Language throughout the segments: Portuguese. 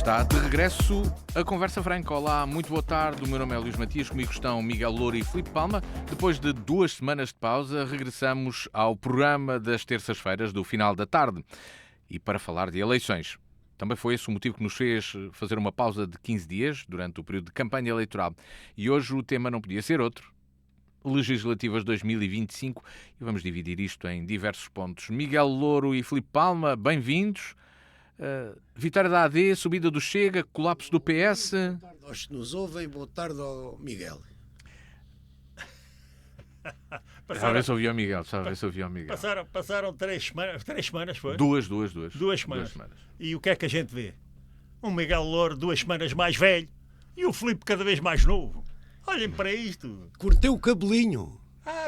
Está de regresso a Conversa Franca. Olá, muito boa tarde. O meu nome é Luís Matias, comigo estão Miguel Louro e Filipe Palma. Depois de 2 semanas de pausa, regressamos ao programa das terças-feiras do final da tarde. E para falar de eleições. Também foi esse o motivo que nos fez fazer uma pausa de 15 dias durante o período de campanha eleitoral. E hoje o tema não podia ser outro. Legislativas 2025. E vamos dividir isto em diversos pontos. Miguel Louro e Filipe Palma, bem-vindos. Vitória da AD, subida do Chega, colapso do PS. Boa tarde aos que nos ouvem, boa tarde ao Miguel. Já ver se ouvi ao Miguel. Passaram 3 semanas, foi? Duas semanas. E o que é que a gente vê? Um Miguel Louro 2 semanas mais velho e o Filipe cada vez mais novo. Olhem para isto. Cortei o cabelinho.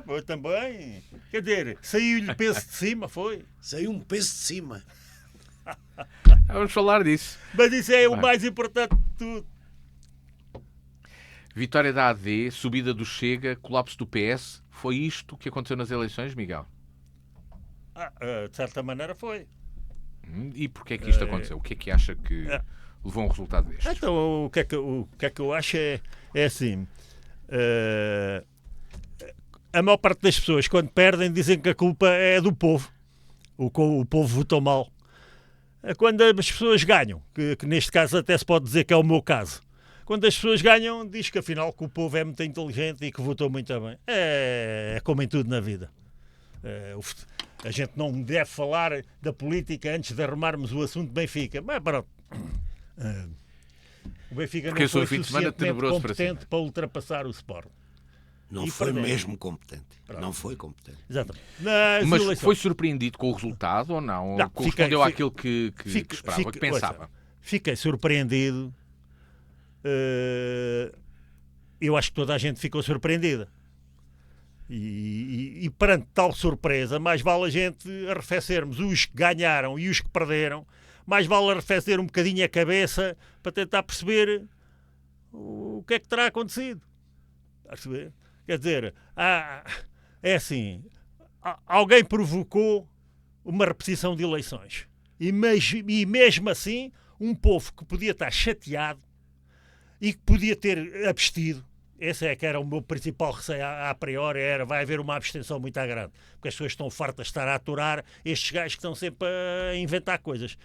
Pô, também. Quer dizer, saiu-lhe peso de cima, foi? Saiu um peso de cima. Vamos falar disso. Mas isso é o mais importante de tudo. Vitória da AD, subida do Chega, colapso do PS. Foi isto que aconteceu nas eleições, Miguel? De certa maneira foi. E porquê é que isto aconteceu? O que é que acha que levou a um resultado deste? Então, o que é que eu acho é assim. A maior parte das pessoas, quando perdem, dizem que a culpa é do povo. O povo votou mal. Quando as pessoas ganham, que neste caso até se pode dizer que é o meu caso, quando as pessoas ganham, diz que afinal que o povo é muito inteligente e que votou muito bem. É como em tudo na vida. A gente não deve falar da política antes de arrumarmos o assunto Benfica. Mas pronto. O Benfica porque não foi fim de semana suficientemente competente para ultrapassar o Sporting. Não foi mesmo competente. Pronto. Não foi competente. Exatamente. Mas foi surpreendido com o resultado ou não? Ou correspondeu àquilo que esperava, que pensava? Fiquei surpreendido. Eu acho que toda a gente ficou surpreendida. E perante tal surpresa, mais vale a gente arrefecermos os que ganharam e os que perderam. Mais vale arrefecer um bocadinho a cabeça para tentar perceber o que é que terá acontecido. Quer dizer, é assim, alguém provocou uma repetição de eleições. E mesmo assim, um povo que podia estar chateado e que podia ter abstido, esse é que era o meu principal receio a priori, vai haver uma abstenção muito grande, porque as pessoas estão fartas de estar a aturar estes gajos que estão sempre a inventar coisas.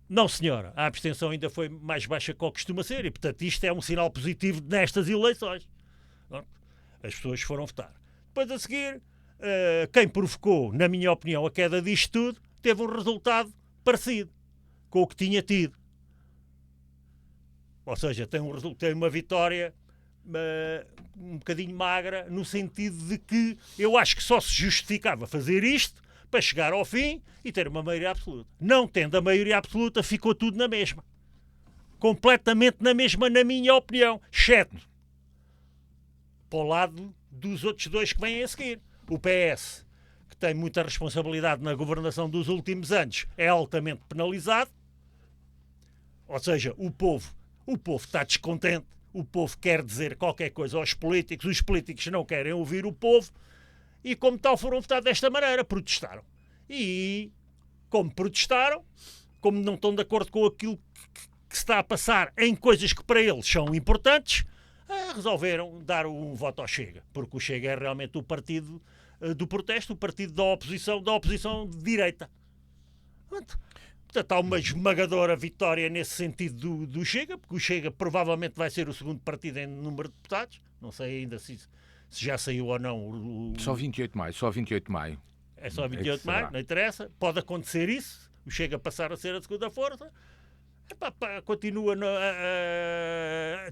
Não, senhora, a abstenção ainda foi mais baixa que o que costuma ser e, portanto, isto é um sinal positivo nestas eleições. As pessoas foram votar. Depois a seguir, quem provocou, na minha opinião, a queda disto tudo, teve um resultado parecido com o que tinha tido. Ou seja, tem uma vitória um bocadinho magra, no sentido de que eu acho que só se justificava fazer isto para chegar ao fim e ter uma maioria absoluta. Não tendo a maioria absoluta, ficou tudo na mesma. Completamente na mesma, na minha opinião, exceto para o lado dos outros dois que vêm a seguir. O PS, que tem muita responsabilidade na governação dos últimos anos, é altamente penalizado. Ou seja, o povo está descontente, o povo quer dizer qualquer coisa aos políticos, os políticos não querem ouvir o povo e, como tal, foram votar desta maneira, protestaram. E, como protestaram, como não estão de acordo com aquilo que se está a passar em coisas que para eles são importantes, resolveram dar um voto ao Chega, porque o Chega é realmente o partido do protesto, o partido da oposição de direita. Portanto, há uma esmagadora vitória nesse sentido do Chega, porque o Chega provavelmente vai ser o segundo partido em número de deputados. Não sei ainda se já saiu ou não. Só 28 de maio. É só 28 de maio, não interessa. Pode acontecer isso, o Chega passar a ser a segunda força. Continua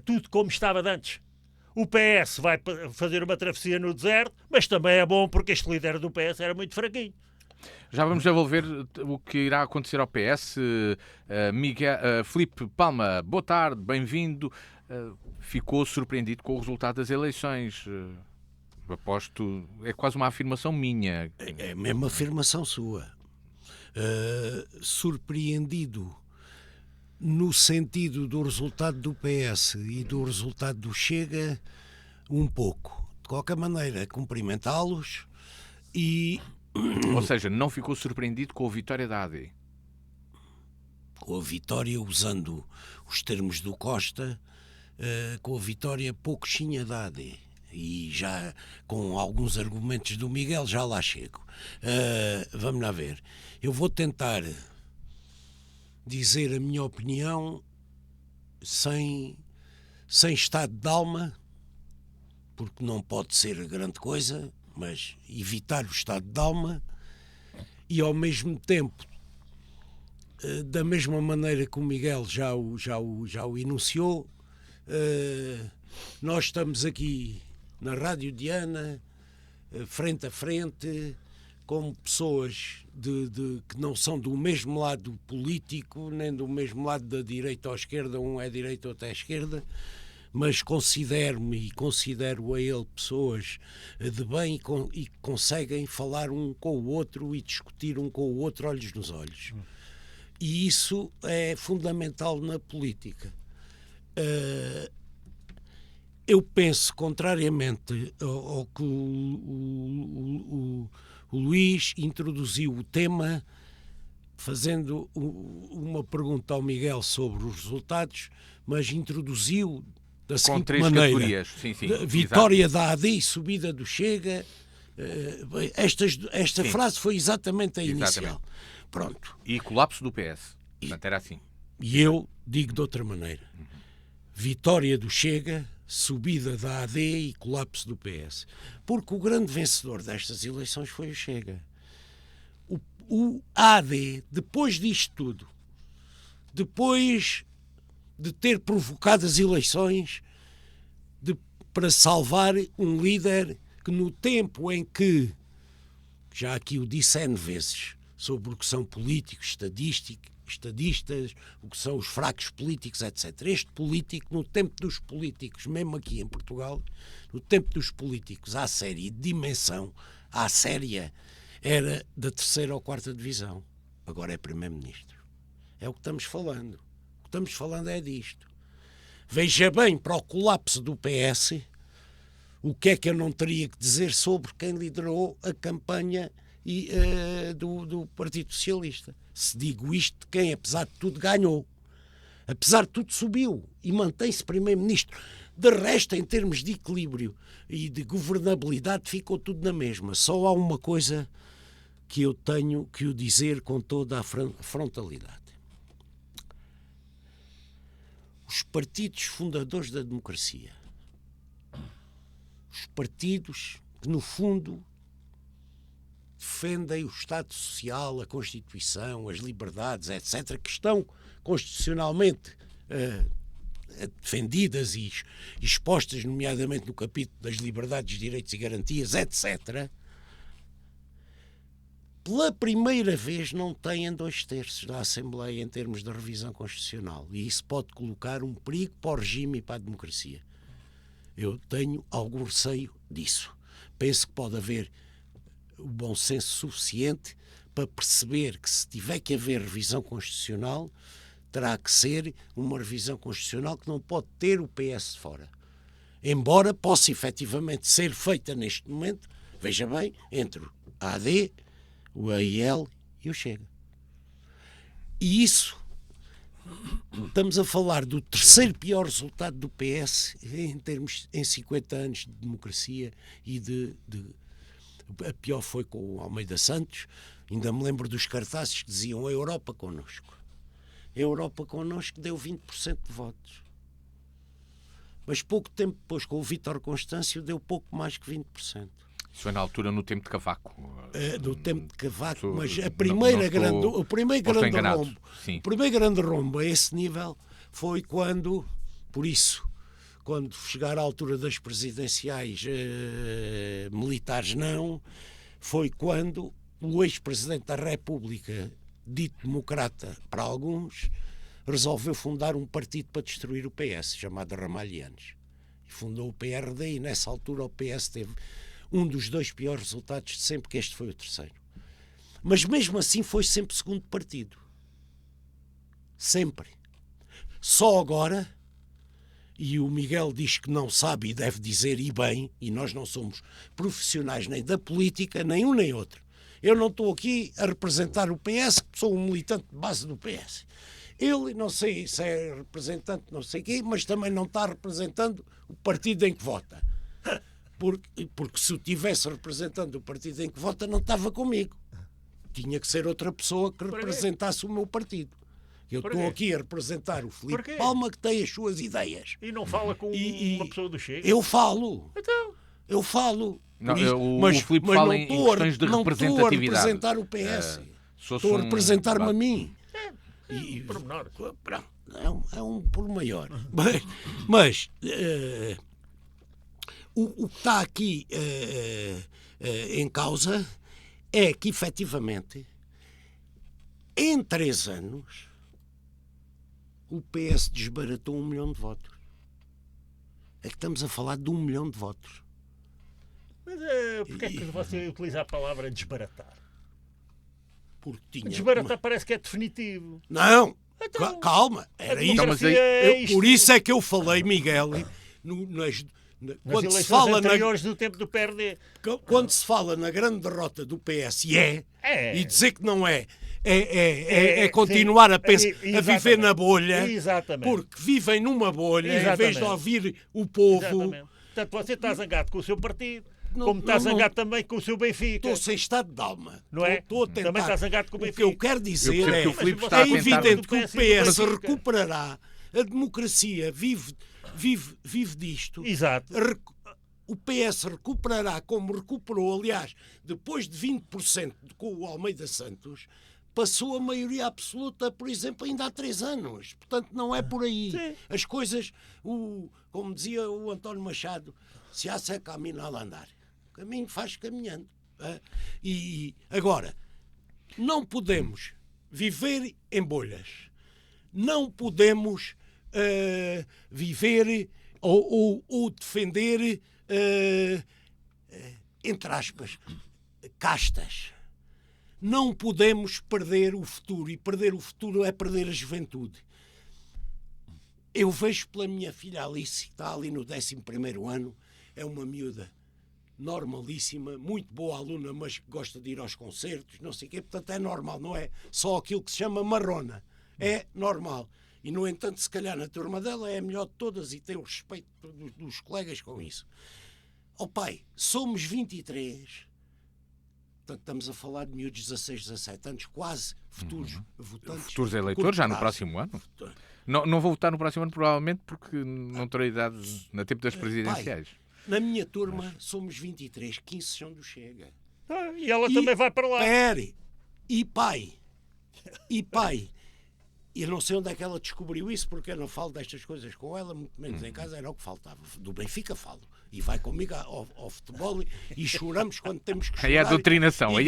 tudo como estava de antes. O PS vai fazer uma travessia no deserto, mas também é bom porque este líder do PS era muito fraquinho. Já vamos devolver o que irá acontecer ao PS. Filipe Palma, boa tarde, bem-vindo. Ficou surpreendido com o resultado das eleições. Aposto, é quase uma afirmação minha. É mesmo afirmação sua. Surpreendido no sentido do resultado do PS e do resultado do Chega, um pouco. De qualquer maneira, cumprimentá-los e... Ou seja, não ficou surpreendido com a vitória da AD? com a vitória, usando os termos do Costa, com a vitória pouquinha da AD. E já com alguns argumentos do Miguel já lá chego. Vamos lá ver. Eu vou tentar dizer a minha opinião sem estado de alma, porque não pode ser grande coisa, mas evitar o estado de alma e ao mesmo tempo, da mesma maneira que o Miguel já o enunciou, nós estamos aqui na Rádio Diana, frente a frente, como pessoas que não são do mesmo lado político, nem do mesmo lado da direita ou esquerda, um é direita, outro é esquerda, mas considero-me e considero a ele pessoas de bem e que conseguem falar um com o outro e discutir um com o outro olhos nos olhos. E isso é fundamental na política. Eu penso, contrariamente ao que o Luís introduziu o tema, fazendo uma pergunta ao Miguel sobre os resultados, mas introduziu da seguinte maneira: sim, vitória da AD e subida do Chega. Esta frase foi exatamente a inicial. Pronto. E colapso do PS. Portanto, era assim. E eu digo de outra maneira: vitória do Chega, subida da AD e colapso do PS. Porque o grande vencedor destas eleições foi o Chega. O AD, depois disto tudo, depois de ter provocado as eleições para salvar um líder que, no tempo em que, já aqui o disse N vezes, sobre o que são políticos, estadistas, o que são os fracos políticos, etc. Este político, no tempo dos políticos, mesmo aqui em Portugal, no tempo dos políticos à série de dimensão, à séria, era da 3ª ou 4ª divisão. Agora é primeiro-ministro. É o que estamos falando. O que estamos falando é disto. Veja bem, para o colapso do PS, o que é que eu não teria que dizer sobre quem liderou a campanha do Partido Socialista. Se digo isto, quem, apesar de tudo, ganhou. Apesar de tudo, subiu e mantém-se primeiro-ministro. De resto, em termos de equilíbrio e de governabilidade, ficou tudo na mesma. Só há uma coisa que eu tenho que o dizer com toda a frontalidade. Os partidos fundadores da democracia, os partidos que, no fundo, defendem o Estado Social, a Constituição, as liberdades, etc., que estão constitucionalmente defendidas e expostas, nomeadamente no capítulo das liberdades, direitos e garantias, etc., pela primeira vez não têm 2/3 da Assembleia em termos de revisão constitucional. E isso pode colocar um perigo para o regime e para a democracia. Eu tenho algum receio disso. Penso que pode haver o bom senso suficiente para perceber que, se tiver que haver revisão constitucional, terá que ser uma revisão constitucional que não pode ter o PS de fora. Embora possa efetivamente ser feita neste momento, veja bem, entre a AD, o AIL e o Chega. E isso, estamos a falar do 3º pior resultado do PS em 50 anos de democracia e a pior foi com o Almeida Santos. Ainda me lembro dos cartazes que diziam a Europa connosco. A Europa connosco deu 20% de votos. Mas pouco tempo depois, com o Vítor Constâncio, deu pouco mais que 20%. Isso foi na altura, no tempo de Cavaco. No tempo de Cavaco, mas o primeiro grande rombo a esse nível foi quando, por isso, quando chegar à altura das presidenciais militares não, foi quando o ex-presidente da República, dito democrata para alguns, resolveu fundar um partido para destruir o PS, chamado Ramalhianos. E fundou o PRD e nessa altura o PS teve um dos 2 piores resultados de sempre, que este foi o 3º. Mas mesmo assim foi sempre segundo partido. Sempre. Só agora, e o Miguel diz que não sabe e deve dizer e bem, e nós não somos profissionais nem da política, nem um nem outro. Eu não estou aqui a representar o PS, que sou um militante de base do PS. Ele, não sei se é representante, não sei quê, mas também não está representando o partido em que vota. Porque se eu tivesse representando o partido em que vota, não estava comigo. Tinha que ser outra pessoa que representasse o meu partido. Eu estou aqui a representar o Filipe Palma, que tem as suas ideias. E não fala com uma pessoa do Chega? Eu falo. Então... Eu falo. Não, mas o Filipe fala em questões de representatividade. Não estou a representar o PS. Estou a representar-me a mim. Pormenor. É um por maior. Mas o que está aqui em causa é que, efetivamente, em 3 anos, o PS desbaratou 1 milhão de votos. É que estamos a falar de 1 milhão de votos. Mas porquê é que você utiliza a palavra desbaratar? Porque tinha Desbaratar parece que é definitivo. Não! Então, Calma! Era isso. Por isso é que eu falei, Miguel, quando se fala anteriores do tempo do PRD. Quando se fala na grande derrota do PS, e dizer que não é continuar a viver na bolha, porque vivem numa bolha, em vez de ouvir o povo. Exatamente. Portanto, você está zangado com o seu partido, como está zangado também com o seu Benfica. Estou sem estado de alma. Não é? Estou a tentar. Também está zangado com o Benfica. O que eu quero dizer é que evidente que o PS recuperará. A democracia vive disto. Exato. O PS recuperará, como recuperou, aliás, depois de 20% com o Almeida Santos, passou a maioria absoluta, por exemplo, ainda há 3 anos. Portanto, não é por aí. Sim. As coisas, como dizia o António Machado, se há é caminho a andar. O caminho faz caminhando. E agora, não podemos viver em bolhas. Não podemos viver ou defender, entre aspas, castas. Não podemos perder o futuro, e perder o futuro é perder a juventude. Eu vejo pela minha filha Alice, que está ali no 11º ano, é uma miúda normalíssima, muito boa aluna, mas que gosta de ir aos concertos, não sei o quê, portanto é normal, não é só aquilo que se chama marrona, é normal. E, no entanto, se calhar na turma dela é a melhor de todas e tem o respeito dos colegas com isso. Pai, somos 23... Portanto, estamos a falar de miúdos de 16, 17 anos, quase futuros votantes. Futuros eleitores, já no próximo ano. Não vou votar no próximo ano, provavelmente, porque não terei idade no tempo das presidenciais. Pai, na minha turma somos 23, 15 são do Chega. E ela também vai para lá. Pere! E pai, eu não sei onde é que ela descobriu isso, porque eu não falo destas coisas com ela, muito menos em casa, era o que faltava. Do Benfica falo. E vai comigo ao futebol e choramos quando temos que chorar. Aí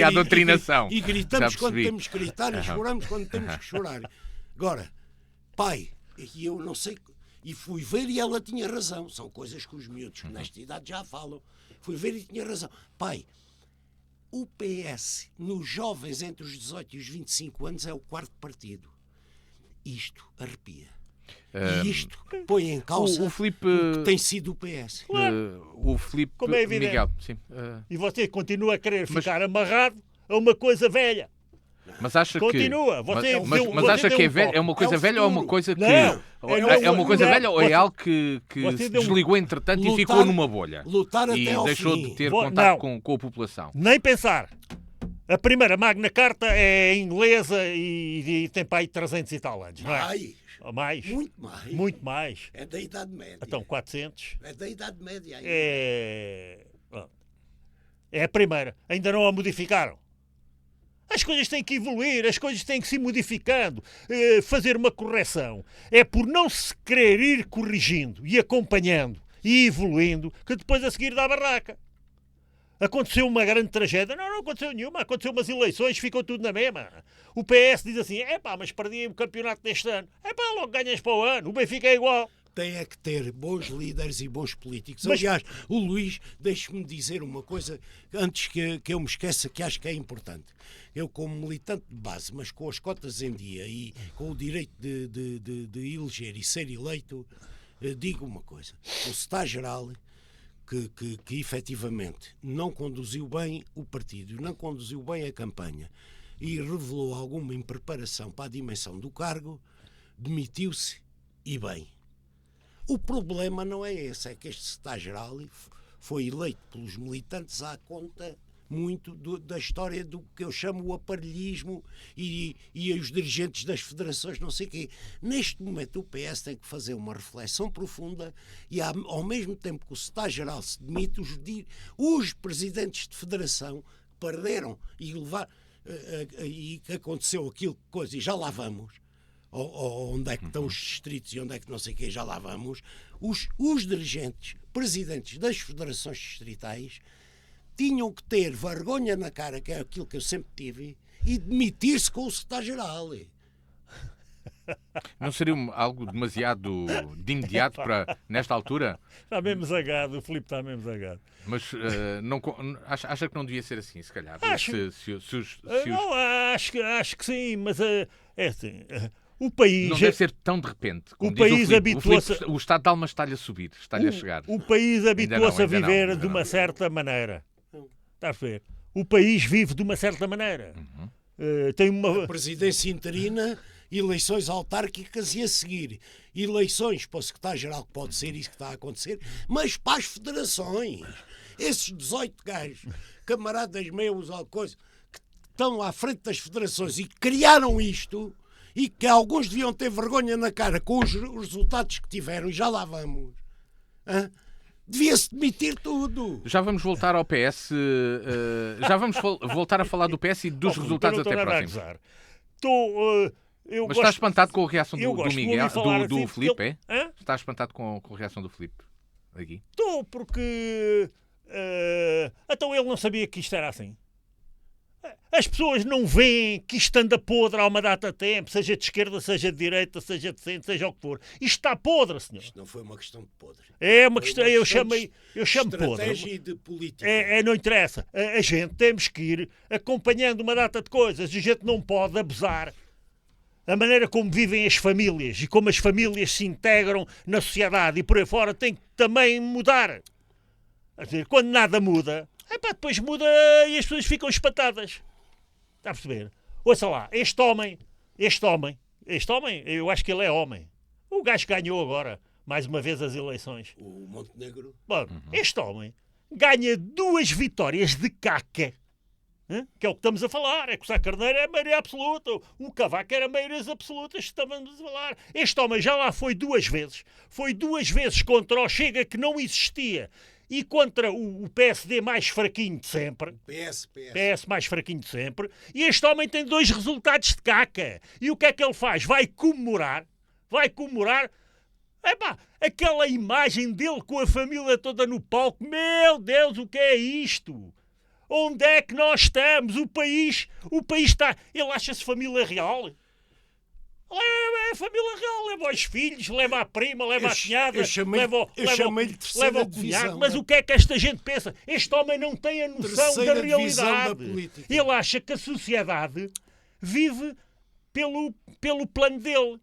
há doutrinação. E gritamos quando temos que gritar e choramos quando temos que chorar. Agora, pai, e eu não sei... E fui ver e ela tinha razão. São coisas que os miúdos nesta idade já falam. Fui ver e tinha razão. Pai, o PS, nos jovens entre os 18 e os 25 anos, é o 4º partido. Isto arrepia. E isto põe em causa o Filipe, o que tem sido o PS. O Filipe, como é evidente. Miguel, sim. E você continua a querer ficar amarrado a uma coisa velha. Mas acha continua. Que... Mas acha que é uma coisa velha ou é uma coisa que... É uma coisa velha ou é algo que se desligou entretanto e ficou numa bolha? Lutar até ao deixou fim. de ter contato com a população. Nem pensar. A primeira Magna Carta é inglesa e tem para aí 300 e tal anos, não é? Mais? Muito mais. Muito mais. É da Idade Média. Então, 400. É da Idade Média ainda. É a primeira. Ainda não a modificaram. As coisas têm que evoluir, as coisas têm que se ir modificando, fazer uma correção. É por não se querer ir corrigindo e acompanhando e evoluindo que depois a seguir dá a barraca. Aconteceu uma grande tragédia. Não aconteceu nenhuma. Aconteceu umas eleições, ficou tudo na mesma. O PS diz assim, mas perdi o campeonato deste ano. Logo ganhas para o ano. O Benfica é igual. Tem é que ter bons líderes e bons políticos. Aliás, o Luís, deixe-me dizer uma coisa, antes que eu me esqueça, que acho que é importante. Eu, como militante de base, mas com as cotas em dia e com o direito de eleger e ser eleito, digo uma coisa. O Secretário-Geral... Que efetivamente não conduziu bem o partido, não conduziu bem a campanha e revelou alguma impreparação para a dimensão do cargo, demitiu-se e bem. O problema não é esse, é que este secretário-geral foi eleito pelos militantes à conta muito da história do que eu chamo o aparelhismo e os dirigentes das federações, não sei o quê. Neste momento o PS tem que fazer uma reflexão profunda e ao mesmo tempo que o secretário-geral se demite, os presidentes de federação perderam e que aconteceu aquilo, coisa, e já lá vamos, ou onde é que estão os distritos e onde é que não sei o quê, já lá vamos, os dirigentes, presidentes das federações distritais tinham que ter vergonha na cara, que é aquilo que eu sempre tive, e demitir-se com o secretário-geral. Não seria algo demasiado de imediato para nesta altura? Está mesmo zangado, o Filipe está mesmo zangado. Mas acha que não devia ser assim, se calhar? Acho, Não, acho que sim, mas é assim, o país... Não deve ser tão de repente. Como o país habituou-se... O estado de alma está-lhe a subir, está-lhe a chegar. O país habituou-se a viver de uma certa maneira. Está a ver? O país vive de uma certa maneira. Tem uma... A presidência interina, eleições autárquicas e a seguir eleições para o secretário-geral, que pode ser isso que está a acontecer, mas para as federações. Esses 18 gajos, camaradas meus ou coisa, que estão à frente das federações e criaram isto, e que alguns deviam ter vergonha na cara com os resultados que tiveram, e já lá vamos. Devia-se demitir tudo. Já vamos voltar ao PS. Já vamos voltar a falar do PS e dos resultados até próximos. Mas está espantado com a reação do Miguel, do Filipe, é? Está espantado com a reação do Filipe aqui? Estou, porque... então ele não sabia que isto era assim. As pessoas não veem que isto anda podre há uma data de tempo, seja de esquerda, seja de direita, seja de centro, seja o que for. Isto está podre, senhor. Isto não foi uma questão de podre. É uma questão, eu chamo podre. Estratégia de política. Não interessa. A gente temos que ir acompanhando uma data de coisas. A gente não pode abusar. A maneira como vivem as famílias e como as famílias se integram na sociedade e por aí fora tem que também mudar. Quer dizer, quando nada muda, depois muda e as pessoas ficam espatadas. Está a perceber? Ouça lá, este homem, eu acho que ele é homem. O gajo ganhou agora, mais uma vez, as eleições. O Montenegro. Bom, este homem ganha 2 vitórias de caca. Que é o que estamos a falar. É que o Sá Carneiro é maioria absoluta. O Cavaco era maiorias absolutas que estamos a falar. Este homem já lá foi 2 vezes. Foi 2 vezes contra o Chega, que não existia. E contra o PSD mais fraquinho de sempre. PS mais fraquinho de sempre. E este homem tem 2 resultados de caca. E o que é que ele faz? Vai comemorar. Aquela imagem dele com a família toda no palco. Meu Deus, o que é isto? Onde é que nós estamos? O país está... Ele acha-se família real? É a família real, leva os filhos, leva a prima, leva a cunhada, leva o cunhado. Mas o que é que esta gente pensa? Este homem não tem a noção da realidade. Ele acha que a sociedade vive pelo plano dele,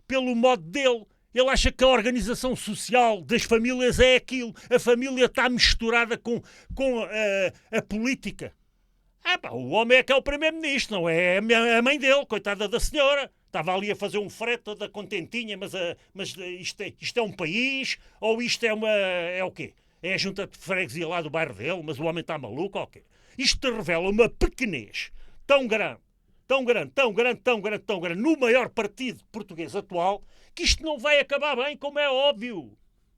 pelo modo dele. Ele acha que a organização social das famílias é aquilo. A família está misturada com a política. O homem é que é o primeiro-ministro, não é a mãe dele, coitada da senhora. Estava ali a fazer um frete toda contentinha, mas isto é um país? Ou isto é o quê? É a junta de freguesia lá do bairro dele, mas o homem está maluco ou quê? Isto revela uma pequenez tão grande, no maior partido português atual, que isto não vai acabar bem, como é óbvio.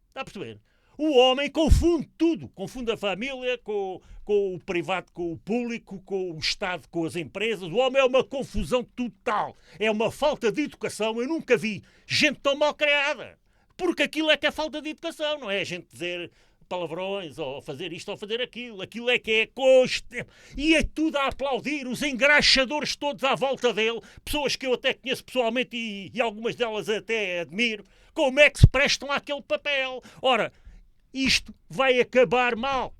Está a perceber? O homem confunde tudo. Confunde a família com o privado, com o público, com o Estado, com as empresas. O homem é uma confusão total. É uma falta de educação. Eu nunca vi gente tão mal criada. Porque aquilo é que é falta de educação, não é a gente dizer palavrões ou fazer isto ou fazer aquilo. Aquilo é que é constante. E é tudo a aplaudir. Os engraxadores todos à volta dele. Pessoas que eu até conheço pessoalmente e algumas delas até admiro. Como é que se prestam àquele papel? Ora, isto vai acabar mal.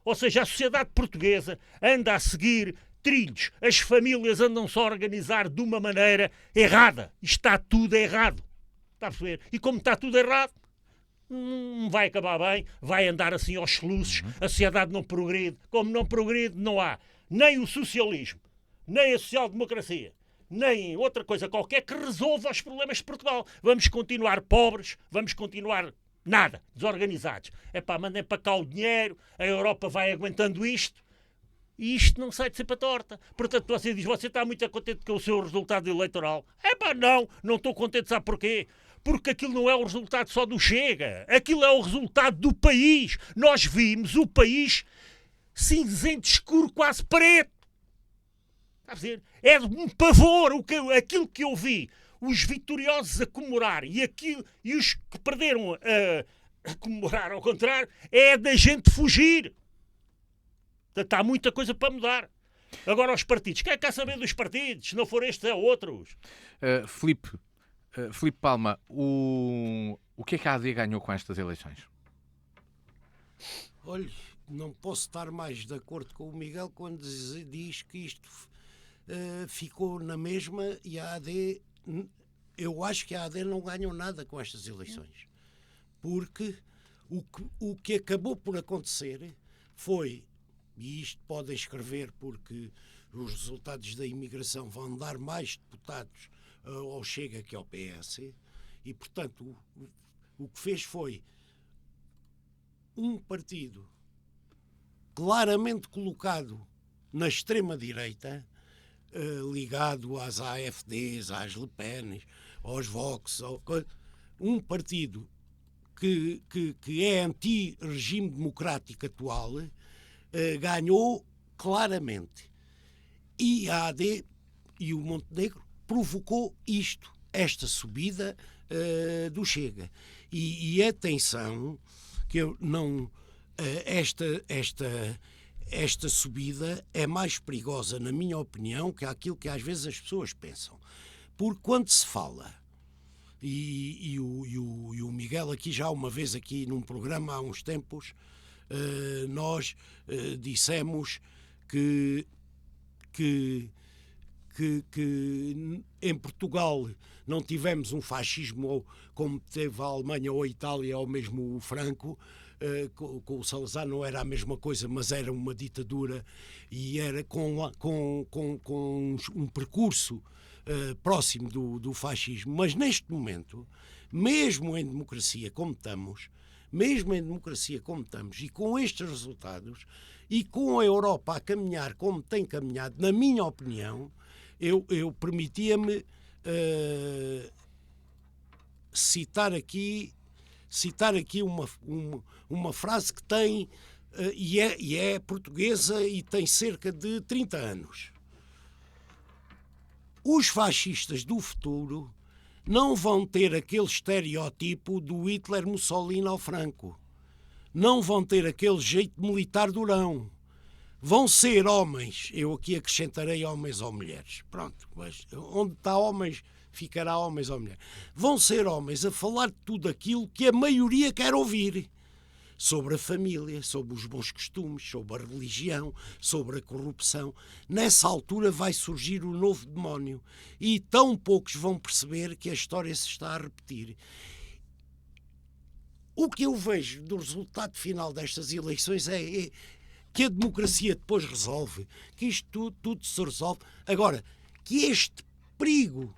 Ou seja, a sociedade portuguesa anda a seguir trilhos. As famílias andam-se a organizar de uma maneira errada. Está tudo errado. Está a perceber? E como está tudo errado, não vai acabar bem, vai andar assim aos soluços, a sociedade não progride. Como não progride, não há nem o socialismo, nem a social-democracia, nem outra coisa qualquer que resolva os problemas de Portugal. Vamos continuar pobres, vamos continuar nada, desorganizados. Mandem para cá o dinheiro, a Europa vai aguentando isto, e isto não sai de ser para torta. Portanto, você diz, você está muito contente com o seu resultado eleitoral. Não estou contente, sabe porquê? Porque aquilo não é o resultado só do Chega, aquilo é o resultado do país. Nós vimos o país cinzento escuro, quase preto. Está a dizer? É um pavor aquilo que eu vi. Os vitoriosos a comemorar e os que perderam a comemorar ao contrário, é da gente fugir. Portanto, há muita coisa para mudar. Agora os partidos. Quem quer saber dos partidos? Se não for estes, é outros. Filipe Palma, o que é que a AD ganhou com estas eleições? Olha, não posso estar mais de acordo com o Miguel quando diz que isto ficou na mesma e a AD... Eu acho que a AD não ganhou nada com estas eleições. Porque o que acabou por acontecer foi, e isto podem escrever porque os resultados da imigração vão dar mais deputados ao Chega que ao PS, e portanto o que fez foi um partido claramente colocado na extrema-direita, ligado às AfDs, às Le Pen, aos Vox, um partido que é anti-regime democrático atual, ganhou claramente. E a AD e o Montenegro provocou esta subida do Chega. E atenção, que eu não... Esta subida é mais perigosa, na minha opinião, que aquilo que às vezes as pessoas pensam. Porque quando se fala, e o Miguel aqui já uma vez aqui num programa há uns tempos, nós dissemos que em Portugal não tivemos um fascismo como teve a Alemanha ou a Itália ou mesmo o Franco. Com o Salazar não era a mesma coisa, mas era uma ditadura e era com um percurso próximo do fascismo. Mas neste momento, mesmo em democracia como estamos, e com estes resultados, e com a Europa a caminhar como tem caminhado, na minha opinião, eu permitia-me citar aqui uma frase que tem, e é portuguesa e tem cerca de 30 anos. Os fascistas do futuro não vão ter aquele estereótipo do Hitler, Mussolini ou Franco. Não vão ter aquele jeito militar durão. Vão ser homens, eu aqui acrescentarei homens ou mulheres. Pronto, mas onde está homens, ficará homens ou mulheres. Vão ser homens a falar de tudo aquilo que a maioria quer ouvir. Sobre a família, sobre os bons costumes, sobre a religião, sobre a corrupção. Nessa altura vai surgir o novo demónio. E tão poucos vão perceber que a história se está a repetir. O que eu vejo do resultado final destas eleições é que a democracia depois resolve, que isto tudo se resolve. Agora, que este perigo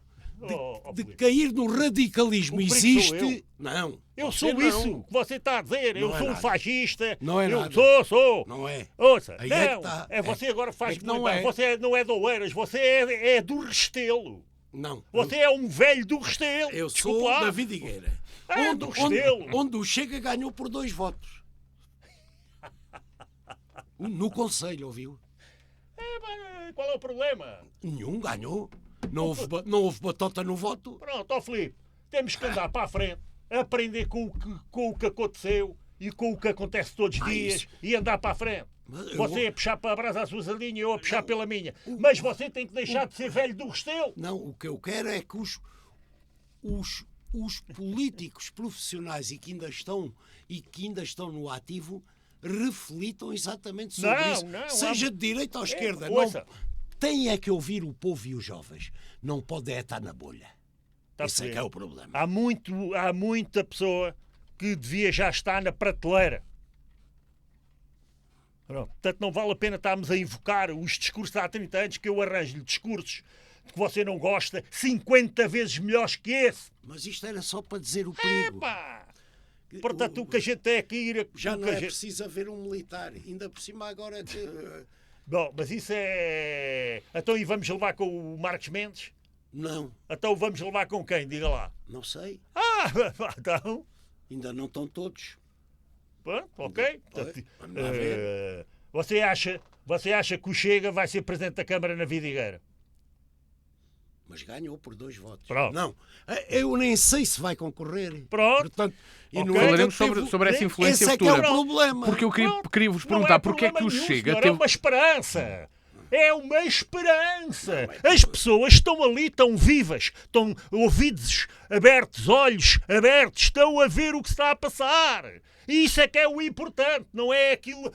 de cair no radicalismo existe... Não. Eu sou isso que você está a dizer. Eu sou um fascista. Não é nada. Sou. Não é. Ouça, aí não. É que tá. Você agora faz... não é. Você não é do Oeiras, você é do Restelo. Não. Você é um velho do Restelo. Eu sou David Higueira. Do Restelo. Onde o Chega ganhou por 2 votos. No Conselho, ouviu? Qual é o problema? Nenhum ganhou. Não houve batota no voto. Pronto, Filipe, temos que andar para a frente, aprender com o que aconteceu e com o que acontece todos os dias e andar para a frente. Você a puxar para a brasa a sua sardinha e eu a puxar pela minha. Mas você tem que deixar de ser velho do Restelo. Não, o que eu quero é que os políticos profissionais e que ainda estão no ativo reflitam exatamente sobre isso. Seja de direita ou esquerda. Tem é que ouvir o povo e os jovens. Não pode estar na bolha. Esse é que é o problema. Há muita pessoa que devia já estar na prateleira. Pronto. Portanto, não vale a pena estarmos a invocar os discursos de há 30 anos, que eu arranjo-lhe discursos que você não gosta, 50 vezes melhores que esse. Mas isto era só para dizer o perigo. Epá! Portanto, o que a gente tem que ir... Já não é preciso haver um militar. Ainda por cima agora... Bom, mas isso é... Então, e vamos levar com o Marcos Mendes? Não. Então, vamos levar com quem? Diga lá. Não sei. Então... Ainda não estão todos. Pronto, ok. Portanto, Vamos lá ver. você acha que o Chega vai ser Presidente da Câmara na Vidigueira? Mas ganhou por 2 votos. Pronto. Não, eu nem sei se vai concorrer. Pronto. Portanto, e Ok. no Falaremos entanto, sobre essa influência esse é que é futura. o problema. Porque eu queria vos Não perguntar é porque é que o problema nenhum, Chega senhor, teve... É uma esperança. É uma esperança. As pessoas estão ali, estão vivas, estão ouvidos abertos, olhos abertos, estão a ver o que está a passar. E isso é que é o importante, não é aquilo...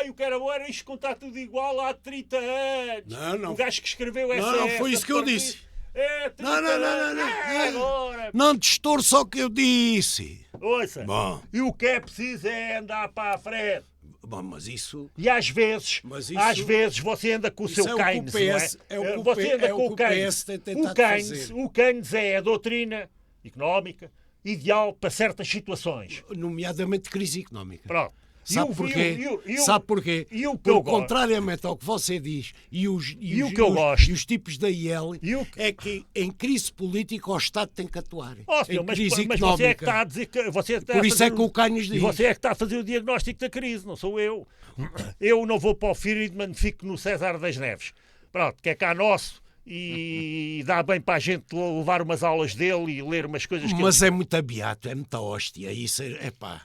eu quero agora isto contar tudo igual há 30 anos. Não. O gajo que escreveu essa... Não, foi isso que eu partir- disse. É, 30 Não. agora. Não distorça o que eu disse. Ouça, Bom. e o que é preciso é andar para a frente. Bom, mas isso... E às vezes você anda com o Isso seu é o que o Keynes, PS não é? é o que o Você P- anda é o com que o o Keynes. PS tem tentado fazer. O Keynes é a doutrina económica ideal para certas situações. Nomeadamente crise económica. Pronto. Sabe porquê? Sabe porquê? E o que eu Porque, gosto? contrariamente ao que você diz e os tipos da IEL, E o que- é que em crise política o Estado tem que atuar. Senhor, em mas crise você é que económica. está a dizer que... Você está Por a isso é fazer que o Keynes E diz. você é que está a fazer o diagnóstico da crise, não sou eu. Eu não vou para o Friedman, fico no César das Neves. Pronto, que é cá nosso e dá bem para a gente levar umas aulas dele e ler umas coisas que Mas é muito abeato, é muita hóstia. Isso é pá.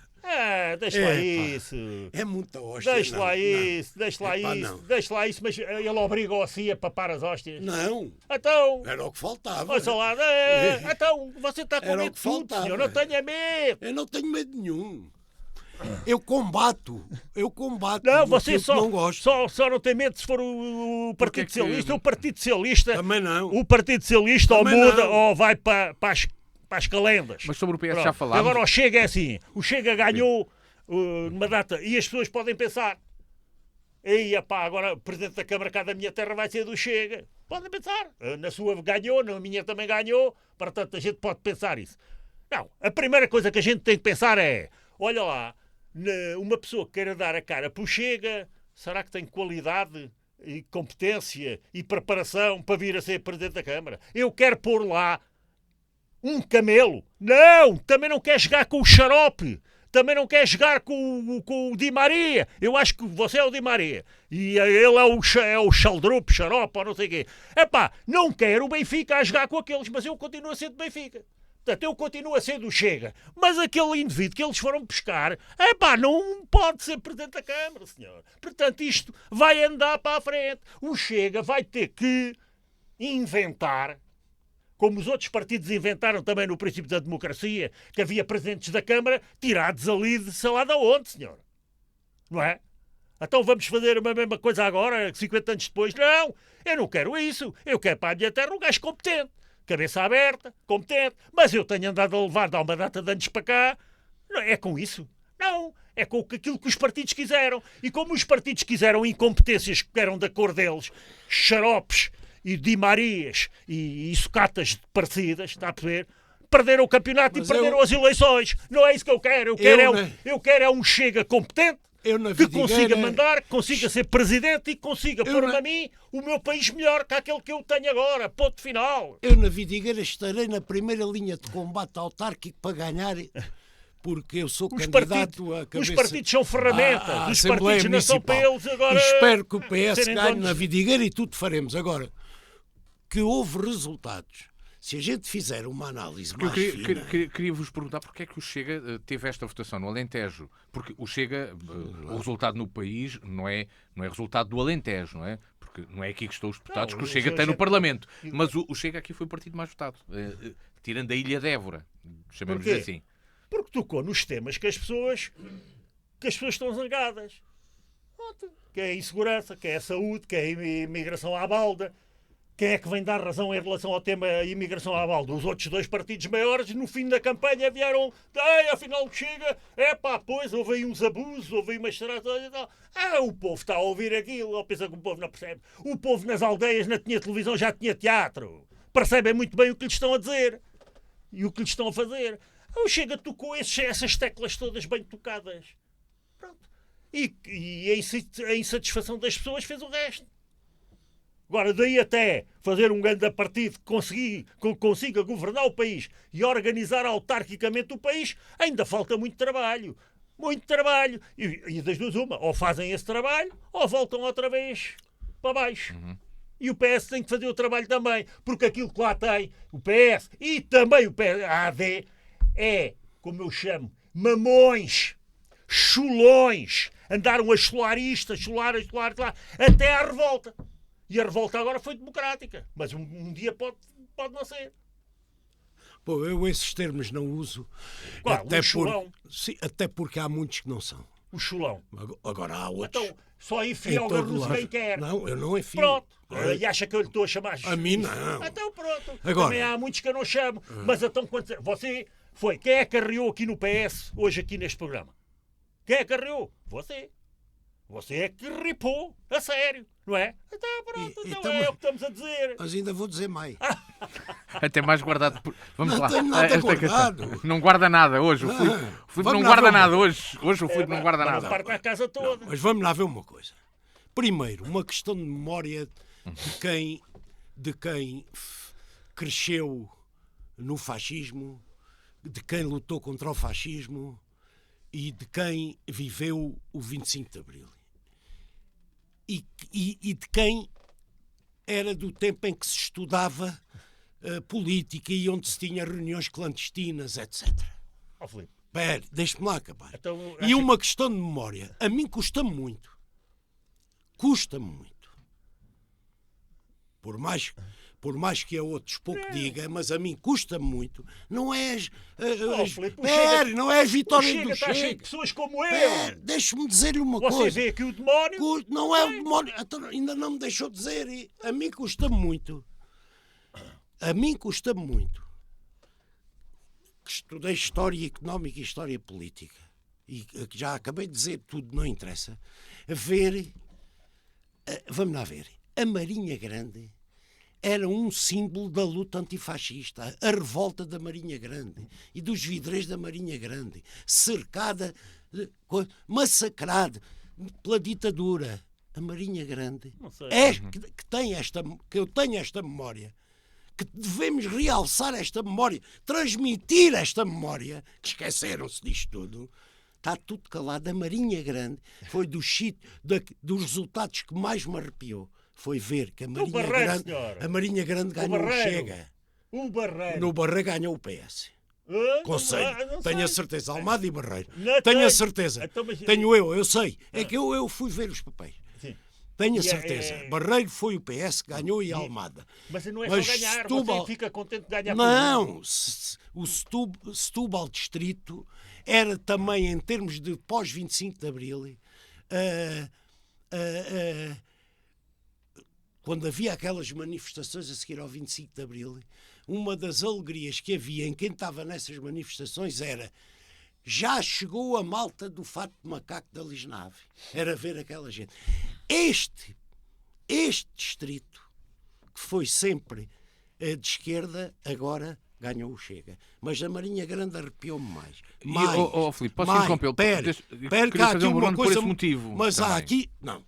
deixa lá Epá. isso. É muita hóstia. Deixa lá não. isso, deixa lá Epá, isso, não. deixa lá isso, mas ele obriga-o assim a papar as hóstias. Não, Então, era o que faltava. ouça lá, então você está com Era o medo de que tudo, faltava. senhor, não tenha medo. Eu não tenho medo nenhum. Eu combato. Não, você aquilo que não gosto. só não tem medo se for o Porque Partido é que- Socialista. O Partido Socialista, Também não. o Partido Socialista ou Também muda não. ou vai para as calendas. Mas sobre o PS Pronto. já falámos. Agora o Chega é assim. O Chega ganhou numa data e as pessoas podem pensar: ei, pá, agora o Presidente da Câmara cá da minha terra vai ser do Chega. Podem pensar. Na sua ganhou, na minha também ganhou. Portanto, a gente pode pensar isso. Não, a primeira coisa que a gente tem que pensar é: olha lá, uma pessoa que queira dar a cara para o Chega, será que tem qualidade e competência e preparação para vir a ser Presidente da Câmara? Eu quero pôr lá um camelo. Não, também não quer jogar com o xarope. Também não quer jogar com o Di Maria. Eu acho que você é o Di Maria. E ele é o Chaldrup, xarope ou não sei o quê. Epá, não quero o Benfica a jogar com aqueles, mas eu continuo a ser do Benfica. Portanto, eu continuo a ser do Chega. Mas aquele indivíduo que eles foram buscar, não pode ser Presidente da Câmara, senhor. Portanto, isto vai andar para a frente. O Chega vai ter que inventar, como os outros partidos inventaram também no princípio da democracia, que havia presidentes da Câmara tirados ali de sei lá de onde, senhor. Não é? Então vamos fazer a mesma coisa agora, 50 anos depois? Não, eu não quero isso. Eu quero para a minha terra um gajo competente. Cabeça aberta, competente. Mas eu tenho andado a levar de uma data de anos para cá. Não é com isso. Não. É com aquilo que os partidos quiseram. E como os partidos quiseram incompetências que eram da cor deles, xaropes e Di Marias e sucatas parecidas, está a perceber? Perderam o campeonato Mas e perderam as eleições. Não é isso que eu quero. Eu quero é um Chega competente que consiga mandar, que consiga ser presidente e que consiga pôr-me a mim o meu país melhor que aquele que eu tenho agora. Ponto final. Eu na Vidigueira estarei na primeira linha de combate autárquico para ganhar, porque eu sou candidato a cabeça... Os partidos são ferramentas. à Os Assembleia partidos não são para Municipal. eles agora... E espero que o PS serem ganhe donos. na Vidigueira e tudo faremos. Agora, que houve resultados. Se a gente fizer uma análise Eu mais fina... queria vos perguntar porque é que o Chega teve esta votação no Alentejo. Porque o Chega, o resultado no país não é resultado do Alentejo, não é? Porque não é aqui que estão os deputados Não, que o Chega tem no Chega- Parlamento. Mas o Chega aqui foi o partido mais votado. Tirando a Ilha de Évora. Chamemos Porquê? assim. Porque tocou nos temas que as pessoas estão zangadas. Pronto. Que é a insegurança, que é a saúde, que é a imigração à balda. Quem é que vem dar razão em relação ao tema imigração à balda? Os outros dois partidos maiores, no fim da campanha, vieram, afinal chega, pois, houve aí uns abusos, houve aí umas estratégias e tal. O povo está a ouvir aquilo, ou pensa que o povo não percebe. O povo nas aldeias não tinha televisão, já tinha teatro. Percebem muito bem o que lhes estão a dizer e o que lhes estão a fazer. O Chega tocou essas teclas todas bem tocadas. Pronto. E a insatisfação das pessoas fez o resto. Agora, daí até fazer um grande partido que consiga governar o país e organizar autarquicamente o país, ainda falta muito trabalho. Muito trabalho. E das duas uma, ou fazem esse trabalho, ou voltam outra vez para baixo. E o PS tem que fazer o trabalho também, porque aquilo que lá tem, o PS e também o PS, a AD, é, como eu chamo, mamões, chulões. Andaram a chular isto, a chular, até à revolta. E a revolta agora foi democrática. Mas um dia pode não ser. Pô, eu esses termos não uso. Claro, o chulão. Sim, até porque há muitos que não são. O chulão. Agora há outros. Então, só enfia o garruço quem quer. Não, eu não enfio. Pronto. E acha que eu lhe estou a chamar? A mim não. Então pronto. Agora, também há muitos que eu não chamo. Mas então, você foi. Quem é que arreou aqui no PS, hoje aqui neste programa? Quem é que arreou? Você. Você é que ripou, a sério, não é? Então pronto, então é o que estamos a dizer. Mas ainda vou dizer mais. Até mais guardado. Vamos Não lá. tenho nada guardado. Não guarda nada hoje. O Filipe não guarda nada hoje. Hoje o Filipe não guarda Não nada. parte a casa toda. Não, mas vamos lá ver uma coisa. Primeiro, uma questão de memória de quem cresceu no fascismo, de quem lutou contra o fascismo e de quem viveu o 25 de Abril. E de quem era do tempo em que se estudava política e onde se tinha reuniões clandestinas, etc. Ó, Filipe. Espera, deixe-me lá acabar. Então, E uma questão de memória. A mim custa-me muito. Custa-me muito. Por mais que a outros pouco diga, mas a mim custa-me muito. Não é Filipe, não é a vitória Chega do está cheio de Chega. pessoas como eu. Deixe-me dizer-lhe uma Você coisa. vê aqui o demónio. Não é o demónio. Então, ainda não me deixou dizer. A mim custa-me muito. A mim custa-me muito. Estudei História Económica e História Política. E já acabei de dizer, tudo não interessa. Vamos lá ver. A Marinha Grande era um símbolo da luta antifascista. A revolta da Marinha Grande e dos vidreiros da Marinha Grande. Cercada, massacrada pela ditadura. A Marinha Grande que eu tenho esta memória. Que devemos realçar esta memória, transmitir esta memória, que esqueceram-se disto tudo. Está tudo calado. A Marinha Grande foi dos resultados que mais me arrepiou. Foi ver que a Marinha Grande ganhou o Chega. O Barreiro. No Barreiro ganhou o PS. Conselho. Tenho a certeza. Almada e Barreiro. Tenho a certeza. Então, eu sei. É que eu fui ver os papéis. Sim. Tenho a certeza. Barreiro foi o PS que ganhou e Almada. Mas não é só ganhar. Você fica contente de ganhar. Não. O Setúbal Distrito era também, em termos de pós-25 de Abril, quando havia aquelas manifestações a seguir ao 25 de Abril, uma das alegrias que havia em quem estava nessas manifestações era: já chegou a malta do fato de macaco da Lisnave. Era ver aquela gente. Este distrito, que foi sempre de esquerda, agora ganhou o Chega. Mas a Marinha Grande arrepiou-me mais. Filipe, posso interrompê-lo? Queria fazer um por esse motivo. Mas também. há aqui... Não.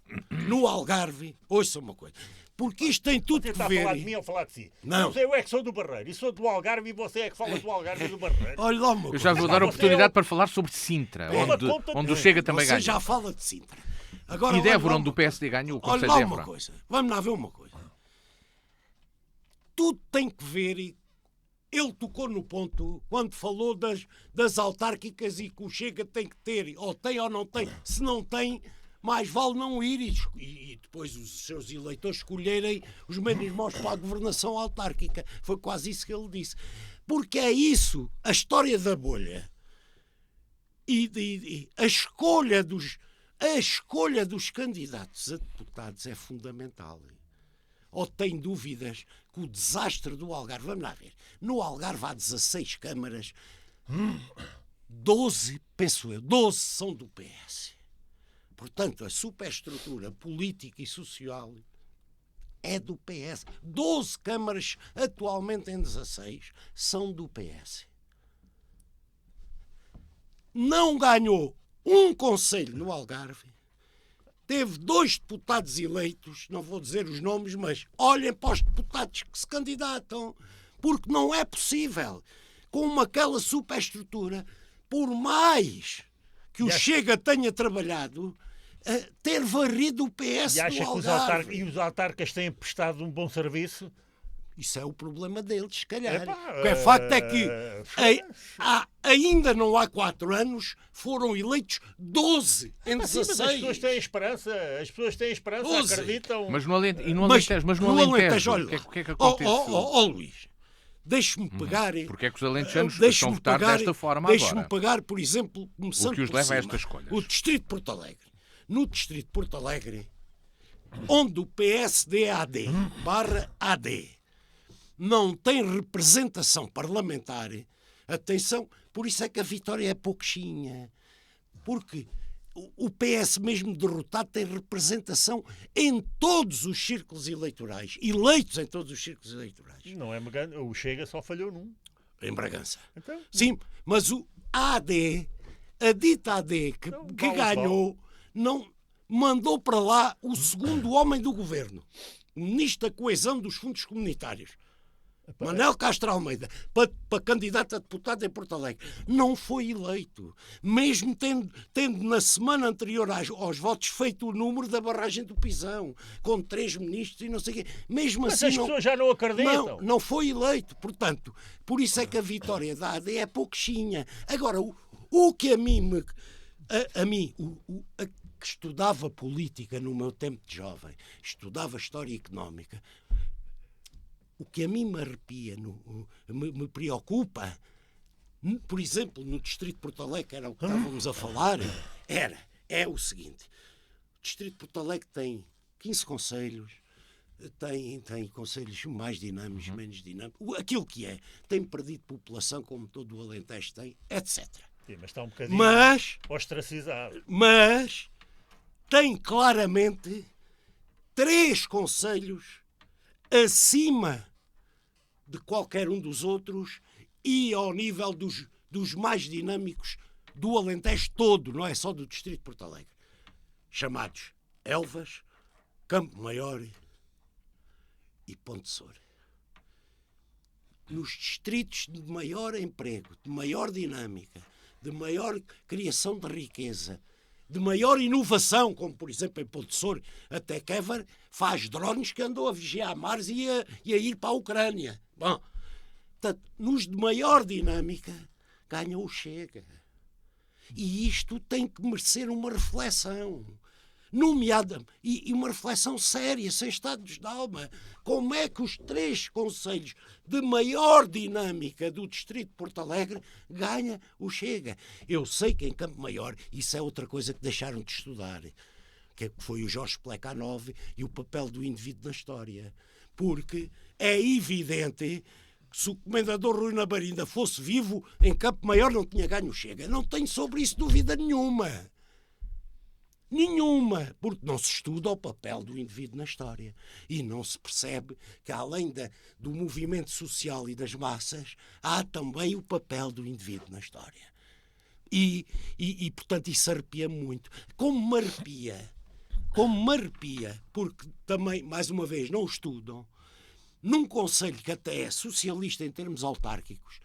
No Algarve, ouça uma coisa. Porque isto tem tudo Você que está ver... a falar de mim ou falar de si? Não. Eu é que sou do Barreiro. E sou do Algarve e você é que fala do Algarve e do Barreiro. Olha lá uma Eu coisa. já vou dar a oportunidade para falar sobre Sintra, onde o Chega também Você ganhou. já fala de Sintra. Agora, E de Évora, onde o PSD ganhou, o olha Conselho lá de uma Évora. coisa. Vamos lá ver uma coisa. Tudo tem que ver e ele tocou no ponto quando falou das autárquicas e que o Chega tem que ter, ou tem ou não tem. Se não tem, mais vale não ir e depois os seus eleitores escolherem os menos maus para a governação autárquica. Foi quase isso que ele disse. Porque é isso, a história da bolha e a escolha dos candidatos a deputados é fundamental. ou tem dúvidas que o desastre do Algarve... Vamos lá ver. No Algarve há 16 câmaras, 12, penso eu, 12 são do PS. Portanto, a superestrutura política e social é do PS. 12 câmaras, atualmente em 16, são do PS. Não ganhou um conselho no Algarve. Teve 2 deputados eleitos, não vou dizer os nomes, mas olhem para os deputados que se candidatam, porque não é possível, com aquela superestrutura, por mais que o Chega tenha trabalhado, ter varrido o PS e acha do que Algarve. os autarcas têm prestado um bom serviço? Isso é o problema deles, se calhar. Epá, O que é facto é que ainda não há 4 anos foram eleitos 12 em 16. Mas as pessoas têm esperança, 12. acreditam. Mas no Alentejo, no Alentejo, olha o que é que aconteceu? Luís, deixe-me pegar... Porque é que os alentejanos estão a votar desta forma agora? Deixe-me pegar, por exemplo, começando O que os por leva a cima, estas escolhas? o Distrito de Porto Alegre. No Distrito de Porto Alegre, onde o PSD-AD /AD não tem representação parlamentar, atenção, por isso é que a vitória é pouquinha. Porque o PS, mesmo derrotado, tem representação em todos os círculos eleitorais. Eleitos em todos os círculos eleitorais. Não é o Chega só falhou num. Em Bragança. Então, sim, mas o AD, a dita AD que ganhou, não mandou para lá o segundo homem do governo, o ministro da Coesão dos Fundos Comunitários. Manuel Castro Almeida, para candidato a deputado em Porto Alegre, não foi eleito, mesmo tendo na semana anterior aos votos feito o número da barragem do Pisão, com 3 ministros e não sei o quê. Mesmo mas assim, as pessoas já não acreditam. Não foi eleito, portanto, por isso é que a vitória da AD é pouquinha. Agora, o que a mim que estudava política no meu tempo de jovem, estudava história económica, o que a mim me arrepia, me preocupa, por exemplo, no Distrito de Porto Alegre, que era o que estávamos a falar, é o seguinte: o Distrito de Porto Alegre tem 15 conselhos, tem conselhos mais dinâmicos, menos dinâmicos, aquilo que é, tem perdido população, como todo o Alentejo tem, etc. Sim, mas está um bocadinho ostracizado. Mas tem claramente 3 conselhos acima de qualquer um dos outros e ao nível dos mais dinâmicos do Alentejo todo, não é só do Distrito de Porto Alegre, chamados Elvas, Campo Maior e Ponte Soura. Nos distritos de maior emprego, de maior dinâmica, de maior criação de riqueza, de maior inovação, como por exemplo em Ponte Soura, até Kevin faz drones que andou a vigiar mares e a ir para a Ucrânia. Bom, portanto, nos de maior dinâmica ganha o Chega. E isto tem que merecer uma reflexão. Nomeada, e uma reflexão séria, sem estados de alma. Como é que os 3 conselhos de maior dinâmica do Distrito de Porto Alegre ganha o Chega? Eu sei que em Campo Maior isso é outra coisa que deixaram de estudar, que foi o Jorge Plekhanov e o papel do indivíduo na história. Porque é evidente que se o comendador Rui Nabarinda fosse vivo, em Campo Maior não tinha ganho o Chega. Não tenho sobre isso dúvida nenhuma. Nenhuma, porque não se estuda o papel do indivíduo na história e não se percebe que além do movimento social e das massas há também o papel do indivíduo na história e portanto isso arrepia muito, como me arrepia, porque também, mais uma vez, não estudam num conselho que até é socialista em termos autárquicos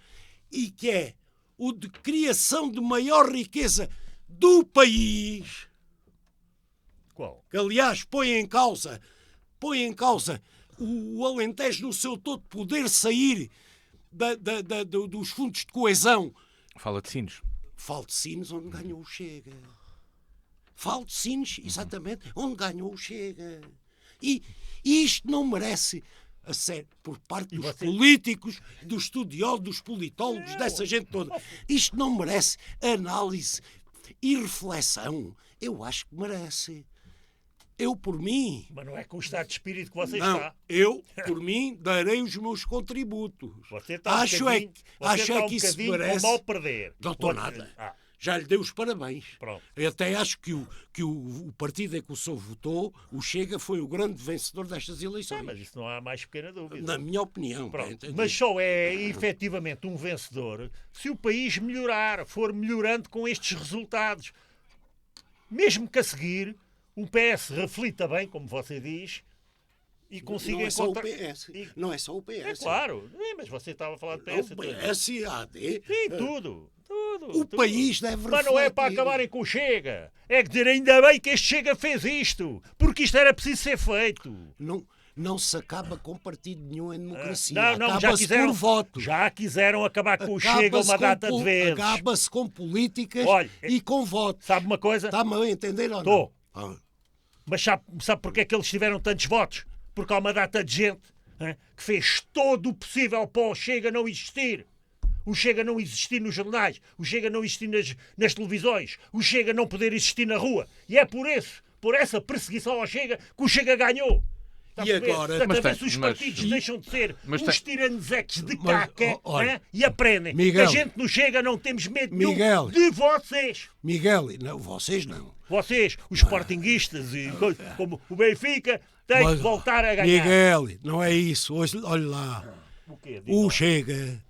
e que é o de criação de maior riqueza do país. Qual? Que, aliás, põe em causa o Alentejo no seu todo poder sair dos fundos de coesão. Fala de Sines. Fala de Sines, onde ganhou o Chega. Fala de Sines, exatamente, onde ganhou o Chega. E isto não merece, a sério, por parte dos políticos, dos estudiosos, dos politólogos, dessa gente toda, isto não merece análise e reflexão. Eu acho que merece. Eu, por mim... Mas não é com o estado de espírito que você Não, está. eu, por mim, darei os meus contributos. Você está um Acho bocadinho, acho você está que um isso bocadinho merece... com mal perder. Não estou Você- nada. Ah, Já lhe dei os parabéns. pronto. Eu até acho que o partido em que o senhor votou, o Chega, foi o grande vencedor destas eleições. Mas isso não há mais pequena dúvida. Na minha opinião. Pronto. Entendi. Mas só é efetivamente um vencedor se o país melhorar, for melhorando com estes resultados. Mesmo que a seguir o PS reflita bem, como você diz, e consiga não é só o encontrar... PS. Não é só o PS. É claro, mas você estava a falar de Não, PS. o PS e a AD. Sim, tudo. O país deve Mas não é para refletir. acabarem com o Chega. É que dizer, ainda bem que este Chega fez isto, porque isto era preciso ser feito. Não se acaba com partido nenhum em democracia. Não, já Acaba-se quiseram, por voto. já quiseram acabar com o Acaba-se Chega uma com data de vezes. Acaba-se com políticas Olha, e com votos. Sabe uma coisa? Está-me a entender ou não? Estou. Ah. Mas sabe porque é que eles tiveram tantos votos? Porque há uma data de gente que fez todo o possível para o Chega não existir. O Chega não existir nos jornais, o Chega não existir nas televisões, o Chega não poder existir na rua. E é por essa perseguição ao Chega, que o Chega ganhou. Está a E perceber? agora? Portanto, a ver Mas se os tem- partidos mas- deixam de ser mas uns tem- tiranezeques de Mas, caca olha, e aprendem. Miguel. Que a gente no Chega não temos medo nenhum Miguel. de vocês. Miguel, não, vocês não. Vocês, os sportinguistas e como o Benfica, têm Mas, que voltar a ganhar. Miguel, não é isso. Olha lá. O quê? O Chega,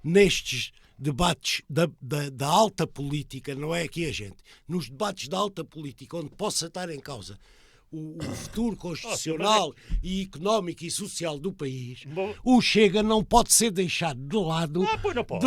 nestes debates da alta política, não é aqui a gente, nos debates da alta política, onde possa estar em causa o futuro constitucional e económico e social do país, Bom. o Chega não pode ser deixado de lado, Pois não pode.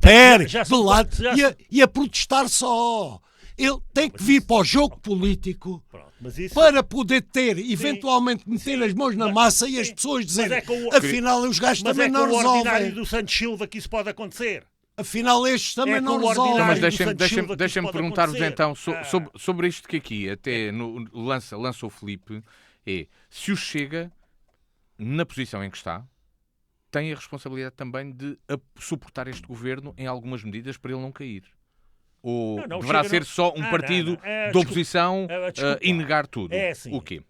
pere, Já de são- lado já- e a protestar só. Ele tem que vir para o jogo político Pronto, mas isso... para poder ter, eventualmente, meter as mãos na Mas- massa e as sim. pessoas Mas dizerem, é com o- afinal os gajos Mas também é não com o ordinário resolvem. do Santos Silva que isso pode acontecer. Afinal, estes também É não com o resolvem. ordinário Mas do deixem-me Santos Silva que deixem isso pode perguntar-vos acontecer. então Ah. sobre isto que aqui até lança o Filipe, é se o Chega, na posição em que está, tem a responsabilidade também de suportar este governo em algumas medidas para ele não cair. Ou Não, o deverá Chega ser não- só um não, partido não. de Desculpa. oposição Desculpa. e negar tudo? É assim. O quê?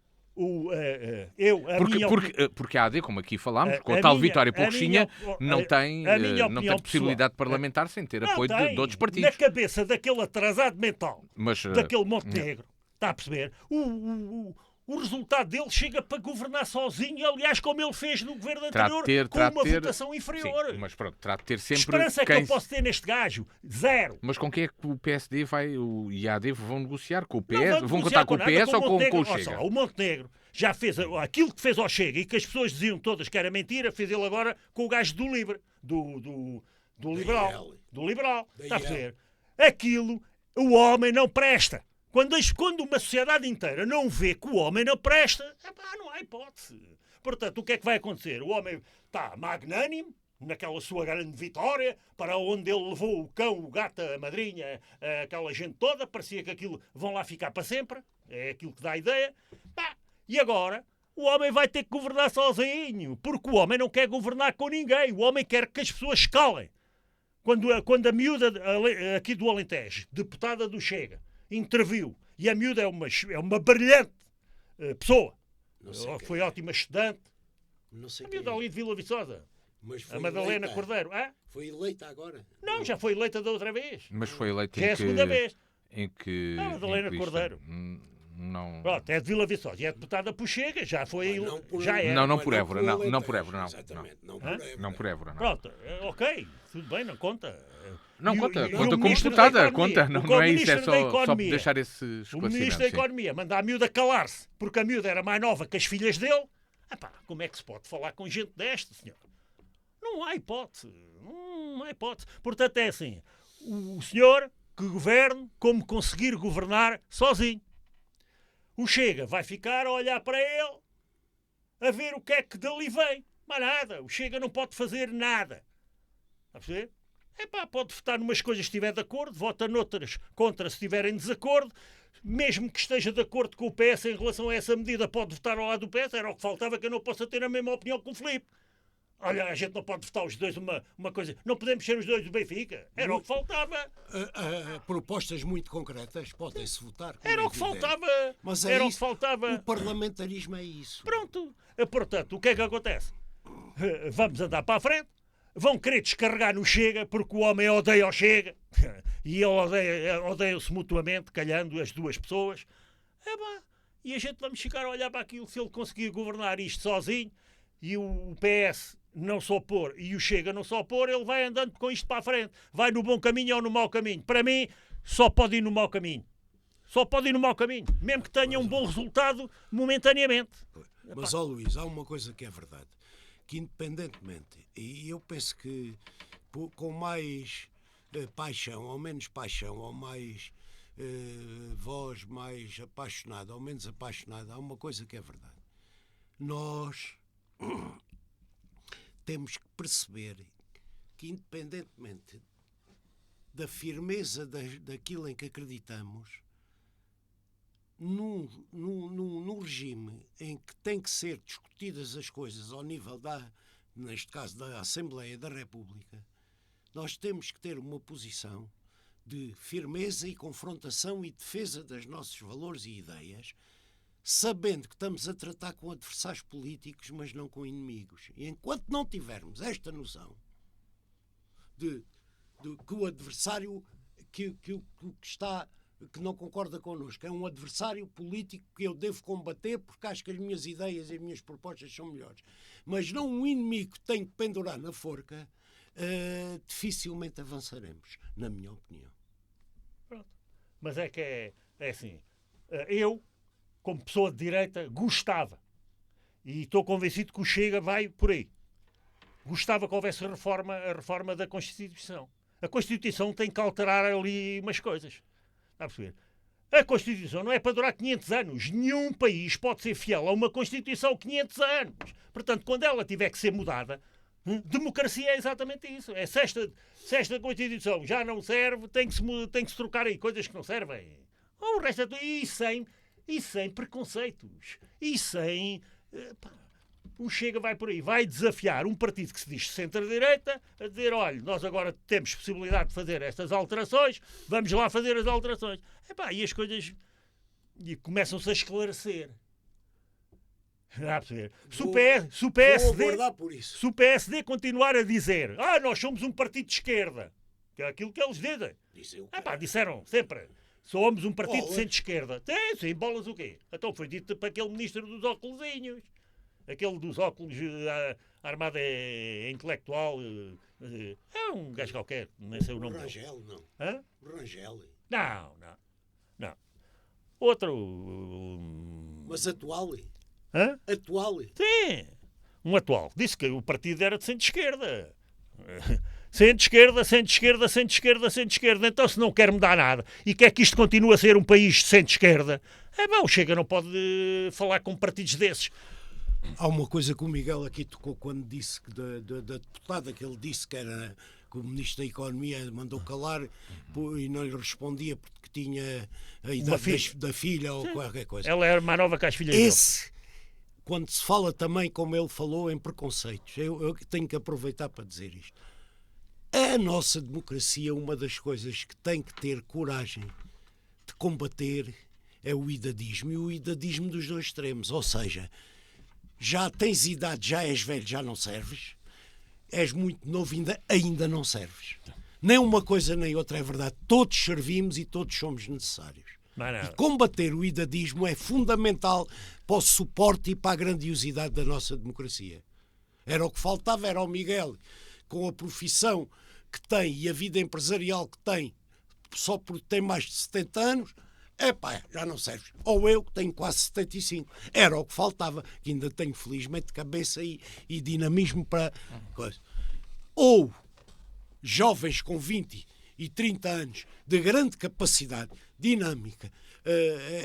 Porque a AD, como aqui falámos, com a a tal minha- Vitória a Coxinha, minha- não a- tem, a minha não tem opinião possibilidade pessoal. parlamentar sem ter não apoio tem, de outros na partidos. cabeça daquele atrasado mental, Mas, daquele Montenegro, está a perceber? O resultado dele chega para governar sozinho, aliás, como ele fez no governo anterior, com uma votação inferior. Sim, mas pronto, terá de ter sempre Esperança é que quem... eu posso ter neste gajo? Zero. Mas com quem é que o PSD e a AD vão negociar? Com o PS? Não Vão negociar contar com o nada, PS ou com o Montenegro. Chega? Olha só, o Montenegro já fez aquilo que fez ao Chega e que as pessoas diziam todas que era mentira, fez ele agora com o gajo do Livre, do Liberal. Do Liberal. Está a ver? Aquilo, o homem não presta. Quando uma sociedade inteira não vê que o homem não presta, não há hipótese. Portanto, o que é que vai acontecer? O homem está magnânimo, naquela sua grande vitória, para onde ele levou o cão, o gato, a madrinha, aquela gente toda, parecia que aquilo vão lá ficar para sempre, é aquilo que dá a ideia. E agora, o homem vai ter que governar sozinho, porque o homem não quer governar com ninguém, o homem quer que as pessoas se calem. Quando a miúda aqui do Alentejo, deputada do Chega, interviu, e a miúda é uma brilhante pessoa, foi ótima estudante, Não sei a quem miúda é. ali de Vila Viçosa, Mas foi a Madalena eleita. Cordeiro. Foi eleita agora. Não, já foi eleita da outra vez. Mas foi eleito Já é a segunda vez. em que... Não, Madalena em que isto- Cordeiro. Não... Pronto, é de Vila Viçosa, e é deputada por Chega, já foi, já é. Não por Évora, não eleita. por Évora, não. Exatamente, não por Hã? Évora. Não por Évora, não. Pronto, ok, tudo bem, não conta. Não E o- conta, e o conta como Ministro da deputada, Economia, conta, o não é isso, é Ministro da só para Economia. deixar esse O Ministro esclarecimento. da sim. Economia manda a miúda calar-se, porque a miúda era mais nova que as filhas dele. Como é que se pode falar com gente desta, senhor? Não há hipótese. Não há hipótese. Portanto, é assim. O senhor que governe como conseguir governar sozinho. O Chega vai ficar a olhar para ele, a ver o que é que dali vem. Mais nada. O Chega não pode fazer nada. Está a perceber? Pode votar numas coisas se estiver de acordo, vota noutras contra se estiver em desacordo. Mesmo que esteja de acordo com o PS em relação a essa medida, pode votar ao lado do PS. Era o que faltava, que eu não possa ter a mesma opinião que o Filipe. olha, a gente não pode votar os dois uma coisa. Não podemos ser os dois do Benfica. Era o que faltava. Propostas muito concretas podem-se votar. Era o que faltava. Mas era o isso, que faltava. o parlamentarismo é isso. Pronto. Portanto, o que é que acontece? Vamos andar para a frente. Vão querer descarregar no Chega, porque o homem odeia o Chega. E odeiam-se mutuamente, calhando as duas pessoas. E a gente vamos ficar a olhar para aquilo. Se ele conseguir governar isto sozinho e o PS não se opor e o Chega não se opor, ele vai andando com isto para a frente. Vai no bom caminho ou no mau caminho. Para mim, só pode ir no mau caminho. Só pode ir no mau caminho. Mesmo que tenha um bom resultado momentaneamente. Mas, ó Luís, há uma coisa que é verdade. Que independentemente, e eu penso que com mais paixão ou menos paixão, ou mais voz mais apaixonada ou menos apaixonada, há uma coisa que é verdade. Nós temos que perceber que, independentemente da firmeza daquilo em que acreditamos, num regime em que tem que ser discutidas as coisas ao nível neste caso, da Assembleia da República, nós temos que ter uma posição de firmeza e confrontação e defesa dos nossos valores e ideias, sabendo que estamos a tratar com adversários políticos, mas não com inimigos. E enquanto não tivermos esta noção de que o adversário que não concorda connosco é um adversário político que eu devo combater porque acho que as minhas ideias e as minhas propostas são melhores, mas não um inimigo que tem que pendurar na forca, dificilmente avançaremos, na minha opinião. Pronto. Mas é assim, eu, como pessoa de direita, gostava, e estou convencido que o Chega vai por aí, gostava que houvesse a reforma da Constituição. A Constituição tem que alterar ali umas coisas. Está a perceber? A Constituição não é para durar 500 anos. Nenhum país pode ser fiel a uma Constituição 500 anos. Portanto, quando ela tiver que ser mudada, democracia é exatamente isso. Se esta Constituição já não serve, tem que se trocar aí coisas que não servem. O resto e sem preconceitos. E sem... O Chega vai por aí, vai desafiar um partido que se diz centro-direita, a dizer, olha, nós agora temos possibilidade de fazer estas alterações, vamos lá fazer as alterações. E as coisas começam-se a esclarecer. Se o PSD continuar a dizer, nós somos um partido de esquerda, que é aquilo que eles dizem. Disseram sempre, somos um partido de centro-esquerda. Sim, bolas o quê? Então foi dito para aquele ministro dos óculosinhos. Aquele dos óculos armado intelectual. É um gajo qualquer, nem sei o nome dele. Rangel, não. Hã? Rangel. Não. Outro... Mas atual? Hã? Atual? Sim, um atual. Disse que o partido era de centro-esquerda. Centro-esquerda. Então, se não quer mudar nada e quer que isto continue a ser um país de centro-esquerda, o Chega não pode falar com partidos desses. Há uma coisa que o Miguel aqui tocou quando disse que da deputada que ele disse que era que o Ministro da Economia mandou calar e não lhe respondia porque tinha a idade da filha ou qualquer coisa. Ela era mais nova que as filhas dele. Quando se fala também, como ele falou, em preconceitos, eu tenho que aproveitar para dizer isto. A nossa democracia, uma das coisas que tem que ter coragem de combater é o idadismo, e o idadismo dos dois extremos, ou seja, já tens idade, já és velho, já não serves. És muito novo, ainda não serves. Nem uma coisa nem outra é verdade. Todos servimos e todos somos necessários. E combater o idadismo é fundamental para o suporte e para a grandiosidade da nossa democracia. Era o que faltava, era o Miguel, com a profissão que tem e a vida empresarial que tem, só porque tem mais de 70 anos... já não serve. Ou eu, que tenho quase 75. Era o que faltava, que ainda tenho, felizmente, cabeça e dinamismo para coisa. Ou jovens com 20 e 30 anos, de grande capacidade, dinâmica,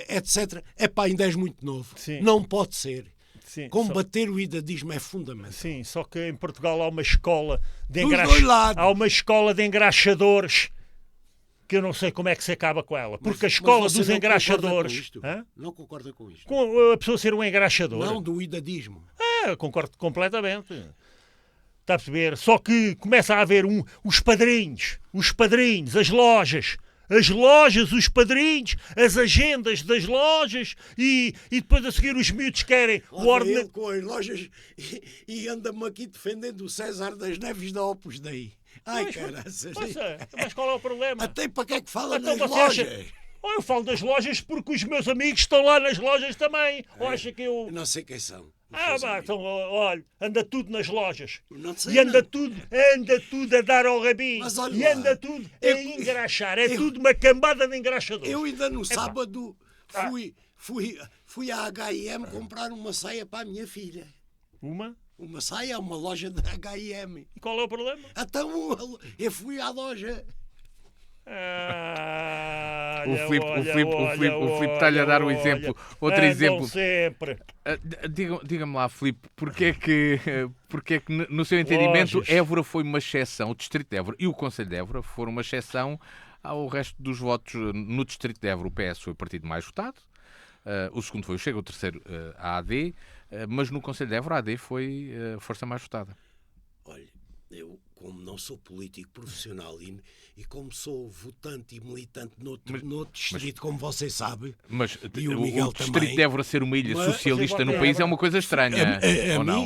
etc. Ainda és muito novo. Sim. Não pode ser. Sim, combater o idadismo é fundamental. Sim, só que em Portugal há uma escola de engraxadores que eu não sei como é que se acaba com ela. Porque a escola dos engraxadores... Não concorda com isto? Com a pessoa ser um engraxador? Não, do idadismo. Concordo completamente. Está a perceber? Só que começa a haver os padrinhos, as lojas, os padrinhos, as agendas das lojas e depois a seguir os miúdos querem o ele com as lojas e anda-me aqui defendendo o César das Neves da Opus Dei. Ai, caraças. Mas qual é o problema? Até para que é que fala Então nas você acha- lojas? Eu falo das lojas porque os meus amigos estão lá nas lojas também. Ou acha que eu... Não sei quem são. Então, olha, anda tudo nas lojas. Não sei, E anda não. tudo a dar ao rabinho. Mas olha E lá, anda tudo a eu- engraxar. É tudo uma cambada de engraxadores. Eu ainda no sábado fui à H&M comprar uma saia para a minha filha. Uma saia, uma loja da H&M. E qual é o problema? Então eu fui à loja. O Filipe está-lhe a dar um exemplo. Outro exemplo. Sempre. Diga-me lá, Filipe, porque é que, no seu entendimento, Lojas. Évora foi uma exceção, o Distrito de Évora e o Concelho de Évora foram uma exceção ao resto dos votos no Distrito de Évora? O PS foi o partido mais votado, o segundo foi o Chega, o terceiro a AD, mas no Concelho de Évora a AD foi a força mais votada. Olha, eu, como não sou político profissional e como sou votante e militante noutro distrito, como você sabe, Mas e o o Miguel Distrito também. de Évora ser uma ilha Mas- socialista no Mas- país é uma coisa estranha, ou não?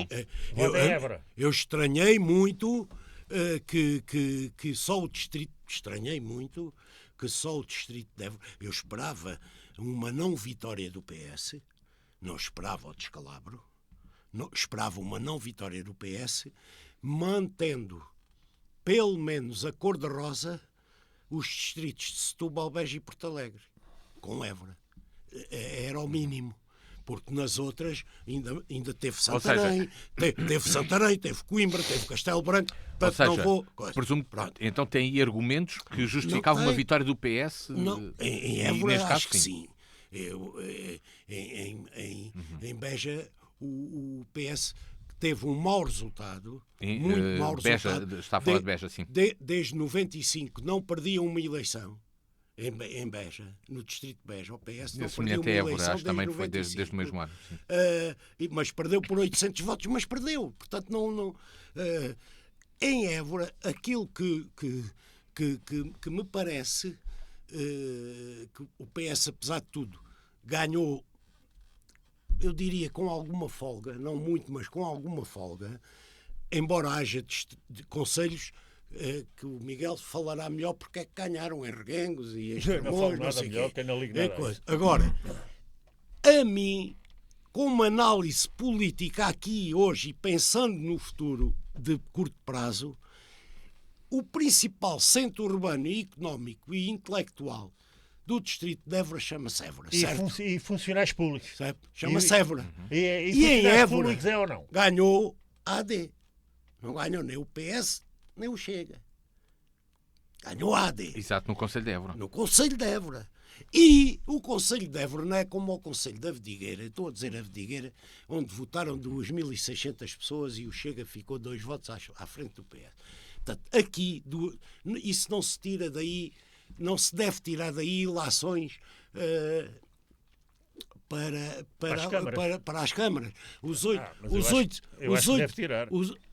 Voto em Évora. Eu estranhei muito que só o distrito. Estranhei muito que só o distrito de Évora. Eu esperava uma não vitória do PS, não esperava o descalabro, esperava uma não vitória do PS, mantendo pelo menos a cor-de-rosa os distritos de Setúbal, Beja e Porto Alegre, com Évora. Era o mínimo. Porque nas outras ainda teve Santarém, teve Santarém, teve Coimbra, teve Castelo Branco. Ou Portanto, seja, não vou... presumo, Pronto. então tem aí argumentos que justificavam Não uma tem. vitória do PS? Não, em e Évora neste caso, acho que sim. Em Beja o PS teve um mau resultado, muito mau Beja, resultado. está a falar de Beja, sim. Desde 95 não perdia uma eleição em Beja, no distrito de Beja. O PS não perdia Semelhante uma a Évora, eleição acho que também desde foi desde 95. o mesmo ano. Sim. Mas perdeu por 800 votos, mas perdeu. Portanto, não em Évora, aquilo que me parece que o PS, apesar de tudo, ganhou, eu diria, com alguma folga, não muito, mas com alguma folga, embora haja de conselhos que o Miguel falará melhor porque é que ganharam em Reguengos e em Não falo Estremoz, não nada sei melhor, quê. que eu não ligo É nada a coisa. isso. Agora, a mim, com uma análise política aqui hoje e pensando no futuro de curto prazo, o principal centro urbano e económico e intelectual do distrito de Évora chama-se Évora, certo? E funcionários públicos. Certo? Chama-se Évora. E em funcionários Évora? públicos é ou não? Ganhou a AD. Não ganhou nem o PS, nem o Chega. Ganhou a AD. Exato, no Concelho de Évora. No Conselho de Évora. E o Conselho de Évora não é como o Conselho da Vedigueira, estou a dizer a Vedigueira, onde votaram 2.600 pessoas e o Chega ficou 2 votos à frente do PS. Portanto, aqui, isso não se tira daí, não se deve tirar daí ilações para as câmaras.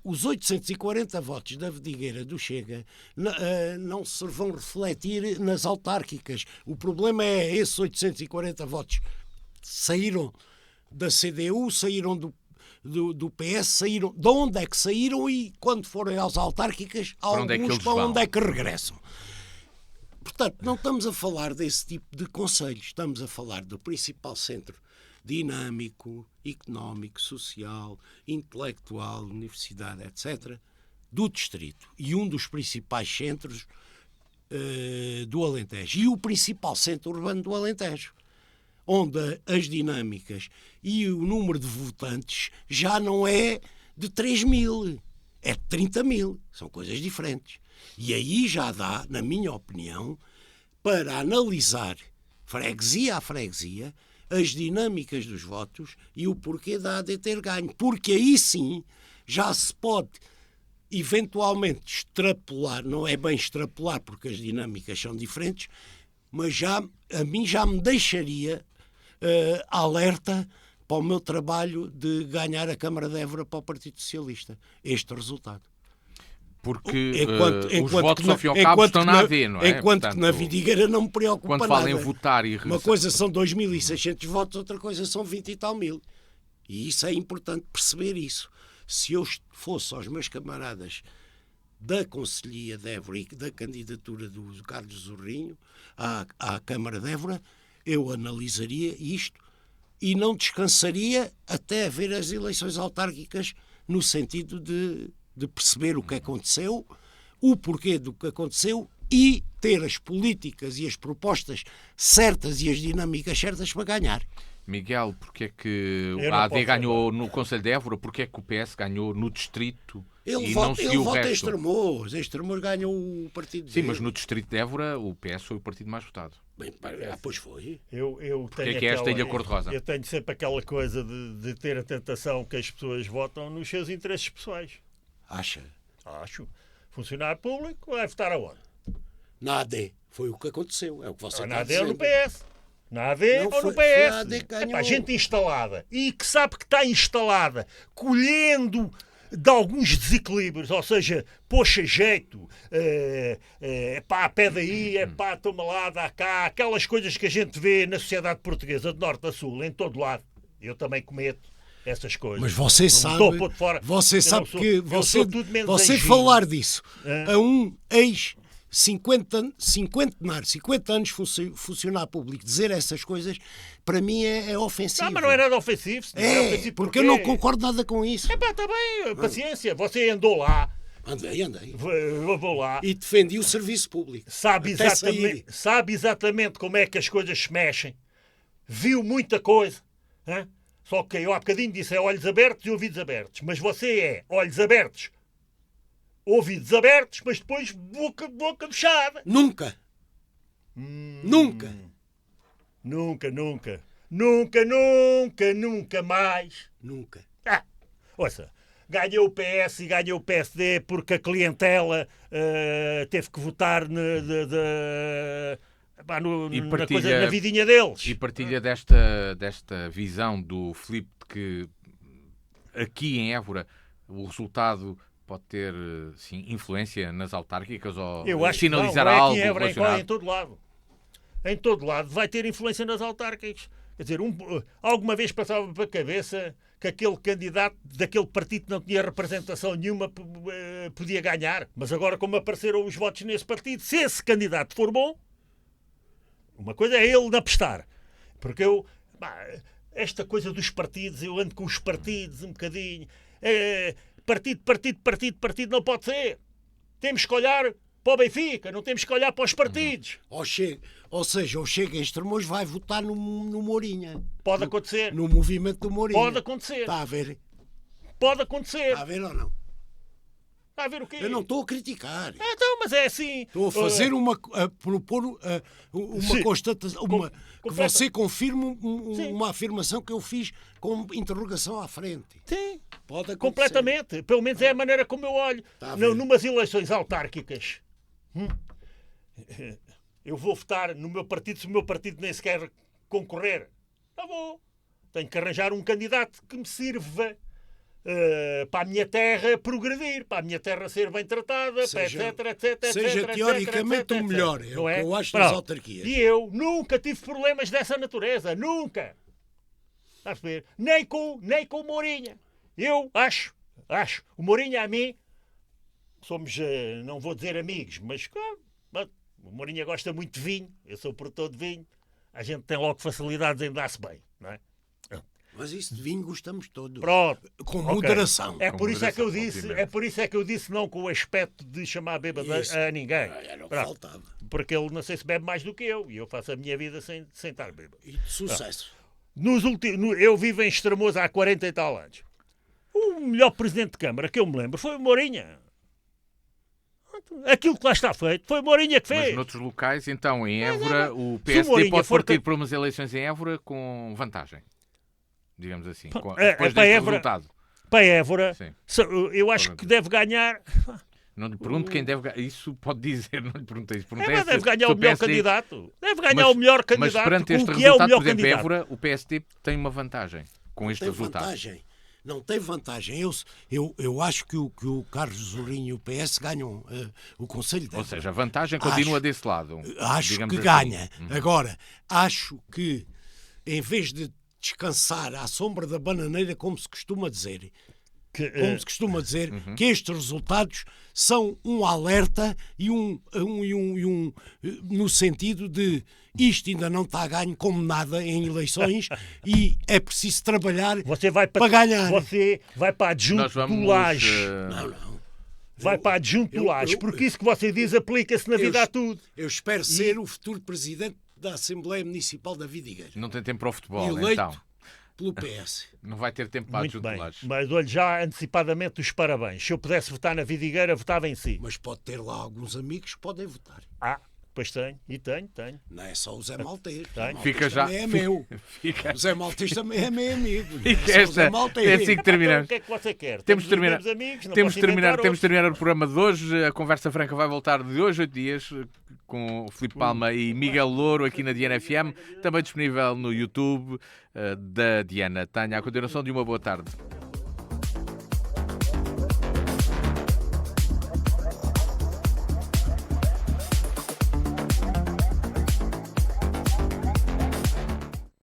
Os 840 votos da Vedigueira do Chega não se vão refletir nas autárquicas. O problema é esses 840 votos saíram da CDU, saíram do PS, saíram de onde é que saíram e quando forem às autárquicas, para onde é que regressam. Portanto, não estamos a falar desse tipo de conselhos, estamos a falar do principal centro dinâmico, económico, social, intelectual, universidade, etc., do distrito e um dos principais centros do Alentejo e o principal centro urbano do Alentejo, onde as dinâmicas e o número de votantes já não é de 3.000, é de 30.000, são coisas diferentes. E aí já dá, na minha opinião, para analisar freguesia a freguesia as dinâmicas dos votos e o porquê da AD ter ganho. Porque aí sim já se pode eventualmente extrapolar, não é bem extrapolar porque as dinâmicas são diferentes, mas a mim já me deixaria alerta para o meu trabalho de ganhar a Câmara de Évora para o Partido Socialista. Este resultado. Porque os votos, ao fim e ao cabo, estão na AD, não é? Enquanto Portanto, que na Vidigueira não me preocupa quando nada. falam em votar e Uma coisa são 2.600 votos, outra coisa são 20 e tal mil. E isso é importante perceber isso. Se eu fosse aos meus camaradas da Conselhia de Évora e da candidatura do Carlos Zorrinho à Câmara de Évora, eu analisaria isto e não descansaria até haver as eleições autárquicas, no sentido de perceber o que aconteceu, o porquê do que aconteceu e ter as políticas e as propostas certas e as dinâmicas certas para ganhar. Miguel, porque é que a AD ganhou no Conselho de Évora? Porque é que o PS ganhou no distrito e não seguiu o resto? Em Estremoz ganhou o partido. Sim, mas no distrito de Évora o PS foi o partido mais votado. Bem, pois foi. Porque é que esta Ilha Cor-de-Rosa? Eu tenho sempre aquela coisa de ter a tentação que as pessoas votam nos seus interesses pessoais. Acha? Acho. Funcionário público vai votar aonde? Na AD. Foi o que aconteceu. É o que você Na está AD ou no dizendo. PS? Na AD Não, ou foi no a PS? AD que ganhou. Epá, gente instalada e que sabe que está instalada, colhendo de alguns desequilíbrios, ou seja, poxa jeito, pá, pé daí, pá, toma lá, dá cá, aquelas coisas que a gente vê na sociedade portuguesa de norte a sul, em todo lado. Eu também cometo essas coisas. Mas você Não sabe, estou a pôr de fora. você Eu sabe não sou- que eu você, sou tudo menos você anjinho. falar disso a um ex-50 anos funcionário público, dizer essas coisas, para mim é ofensivo. Não, mas não é nada ofensivo. Se não era ofensivo, porque eu não concordo nada com isso. Epá, está bem, paciência. Você andou lá, Andei. eu vou lá. E defendi o serviço público. Sabe Até sair. exatamente como é que as coisas se mexem. Viu muita coisa. Hã? Só que eu há bocadinho disse é olhos abertos e ouvidos abertos. Mas você é olhos abertos, ouvidos abertos, mas depois boca fechada. Nunca. Nunca. Nunca mais. Nunca. Ouça, ganhou o PS e ganhou o PSD porque a clientela teve que votar na vidinha deles. E partilha desta visão do Filipe de que aqui em Évora o resultado pode ter sim, influência nas autárquicas ou Eu acho sinalizar que não, algo é aqui em Évora, relacionado? em todo lado. Em todo lado vai ter influência nas autárquicas. Quer dizer, alguma vez passava para a cabeça que aquele candidato daquele partido que não tinha representação nenhuma podia ganhar. Mas agora, como apareceram os votos nesse partido, se esse candidato for bom, uma coisa é ele apostar. Porque esta coisa dos partidos, eu ando com os partidos um bocadinho. Partido não pode ser. Temos que olhar para o Benfica, não temos que olhar para os partidos. Ou seja, o Chega em Estremoz vai votar no Mourinha. Pode acontecer. No movimento do Mourinha. Pode acontecer. Está a ver? Pode acontecer. Está a ver ou não? Está a ver o quê? Eu não estou a criticar. Então, mas é assim. Estou a fazer a propor uma constatação, que você confirme uma afirmação que eu fiz com interrogação à frente. Sim, Pode acontecer. completamente. Pelo menos é a maneira como eu olho. Numas eleições autárquicas, eu vou votar no meu partido se o meu partido nem sequer concorrer. Não vou. Tenho que arranjar um candidato que me sirva para a minha terra progredir, para a minha terra ser bem tratada, etc. Seja teoricamente o melhor, é o que eu acho das autarquias. E eu nunca tive problemas dessa natureza, nunca. Estás a ver? Nem com o Mourinha. Eu acho. O Mourinha a mim, somos, não vou dizer amigos, mas o Mourinha gosta muito de vinho, eu sou produtor de vinho, a gente tem logo facilidades em dar-se bem, não é? Mas isso de vinho gostamos todos. Pronto. Com moderação. É por isso é que eu disse, obviamente. é por isso é que eu disse não com o aspecto de chamar bêbado a ninguém. Era o que Pronto. faltava. Porque ele não sei se bebe mais do que eu e eu faço a minha vida sem estar bêbado. E de sucesso. Eu vivo em Estremoz há 40 e tal anos. O melhor presidente de Câmara que eu me lembro foi o Mourinha. Aquilo que lá está feito foi o Mourinha que Mas fez. noutros locais, então, em Évora, o Se o PSD Mourinha pode for partir para umas eleições em Évora com vantagem. Digamos assim. Depois para deste Évora, resultado. Para Évora, Sim. eu acho que deve ganhar. Não lhe pergunto quem deve ganhar. Isso pode dizer, não lhe perguntei isso. Mas deve ganhar se o melhor PSD candidato. Deve ganhar o melhor candidato. Mas perante este o que é o resultado, melhor por exemplo, candidato. Évora, o PSD tem uma vantagem com este Tem resultado. vantagem. Não tem vantagem. Eu acho que o Carlos Ourinho e o PS ganham o Conselho de Évora. Ou seja, a vantagem continua desse lado. Acho digamos que assim. ganha. Agora, acho que, em vez de descansar à sombra da bananeira, como se costuma dizer, que estes resultados são um alerta e no sentido de isto ainda não está a ganho como nada em eleições e é preciso trabalhar para ganhar. Você vai para adjunto do Laje. Não. Vai para adjunto do Laje, porque isso que você diz aplica-se na vida a tudo. Eu espero ser o futuro presidente da Assembleia Municipal da Vidigueira. Não tem tempo para o futebol, Eleito então. pelo PS. Não vai ter tempo para Muito adjunto bem, de lajes. mas dou-lhe já antecipadamente os parabéns. Se eu pudesse votar na Vidigueira, votava em si. Mas pode ter lá alguns amigos que podem votar. Pois tenho, e tenho. Não é só o Zé Maltês. Tem. Fica já. Também é meu. Fica. O Zé Maltês também é meu amigo. Fica É só o Zé esta. Maltês. É assim que Então, terminamos. o que é que você quer? Temos de terminar. os mesmos amigos, não Temos posso de terminar inventar o programa de hoje. A Conversa Franca vai voltar de hoje a 8 dias com o Filipe Palma e Miguel Louro aqui na Diana FM, também disponível no YouTube da Diana. Tenha a continuação de uma boa tarde.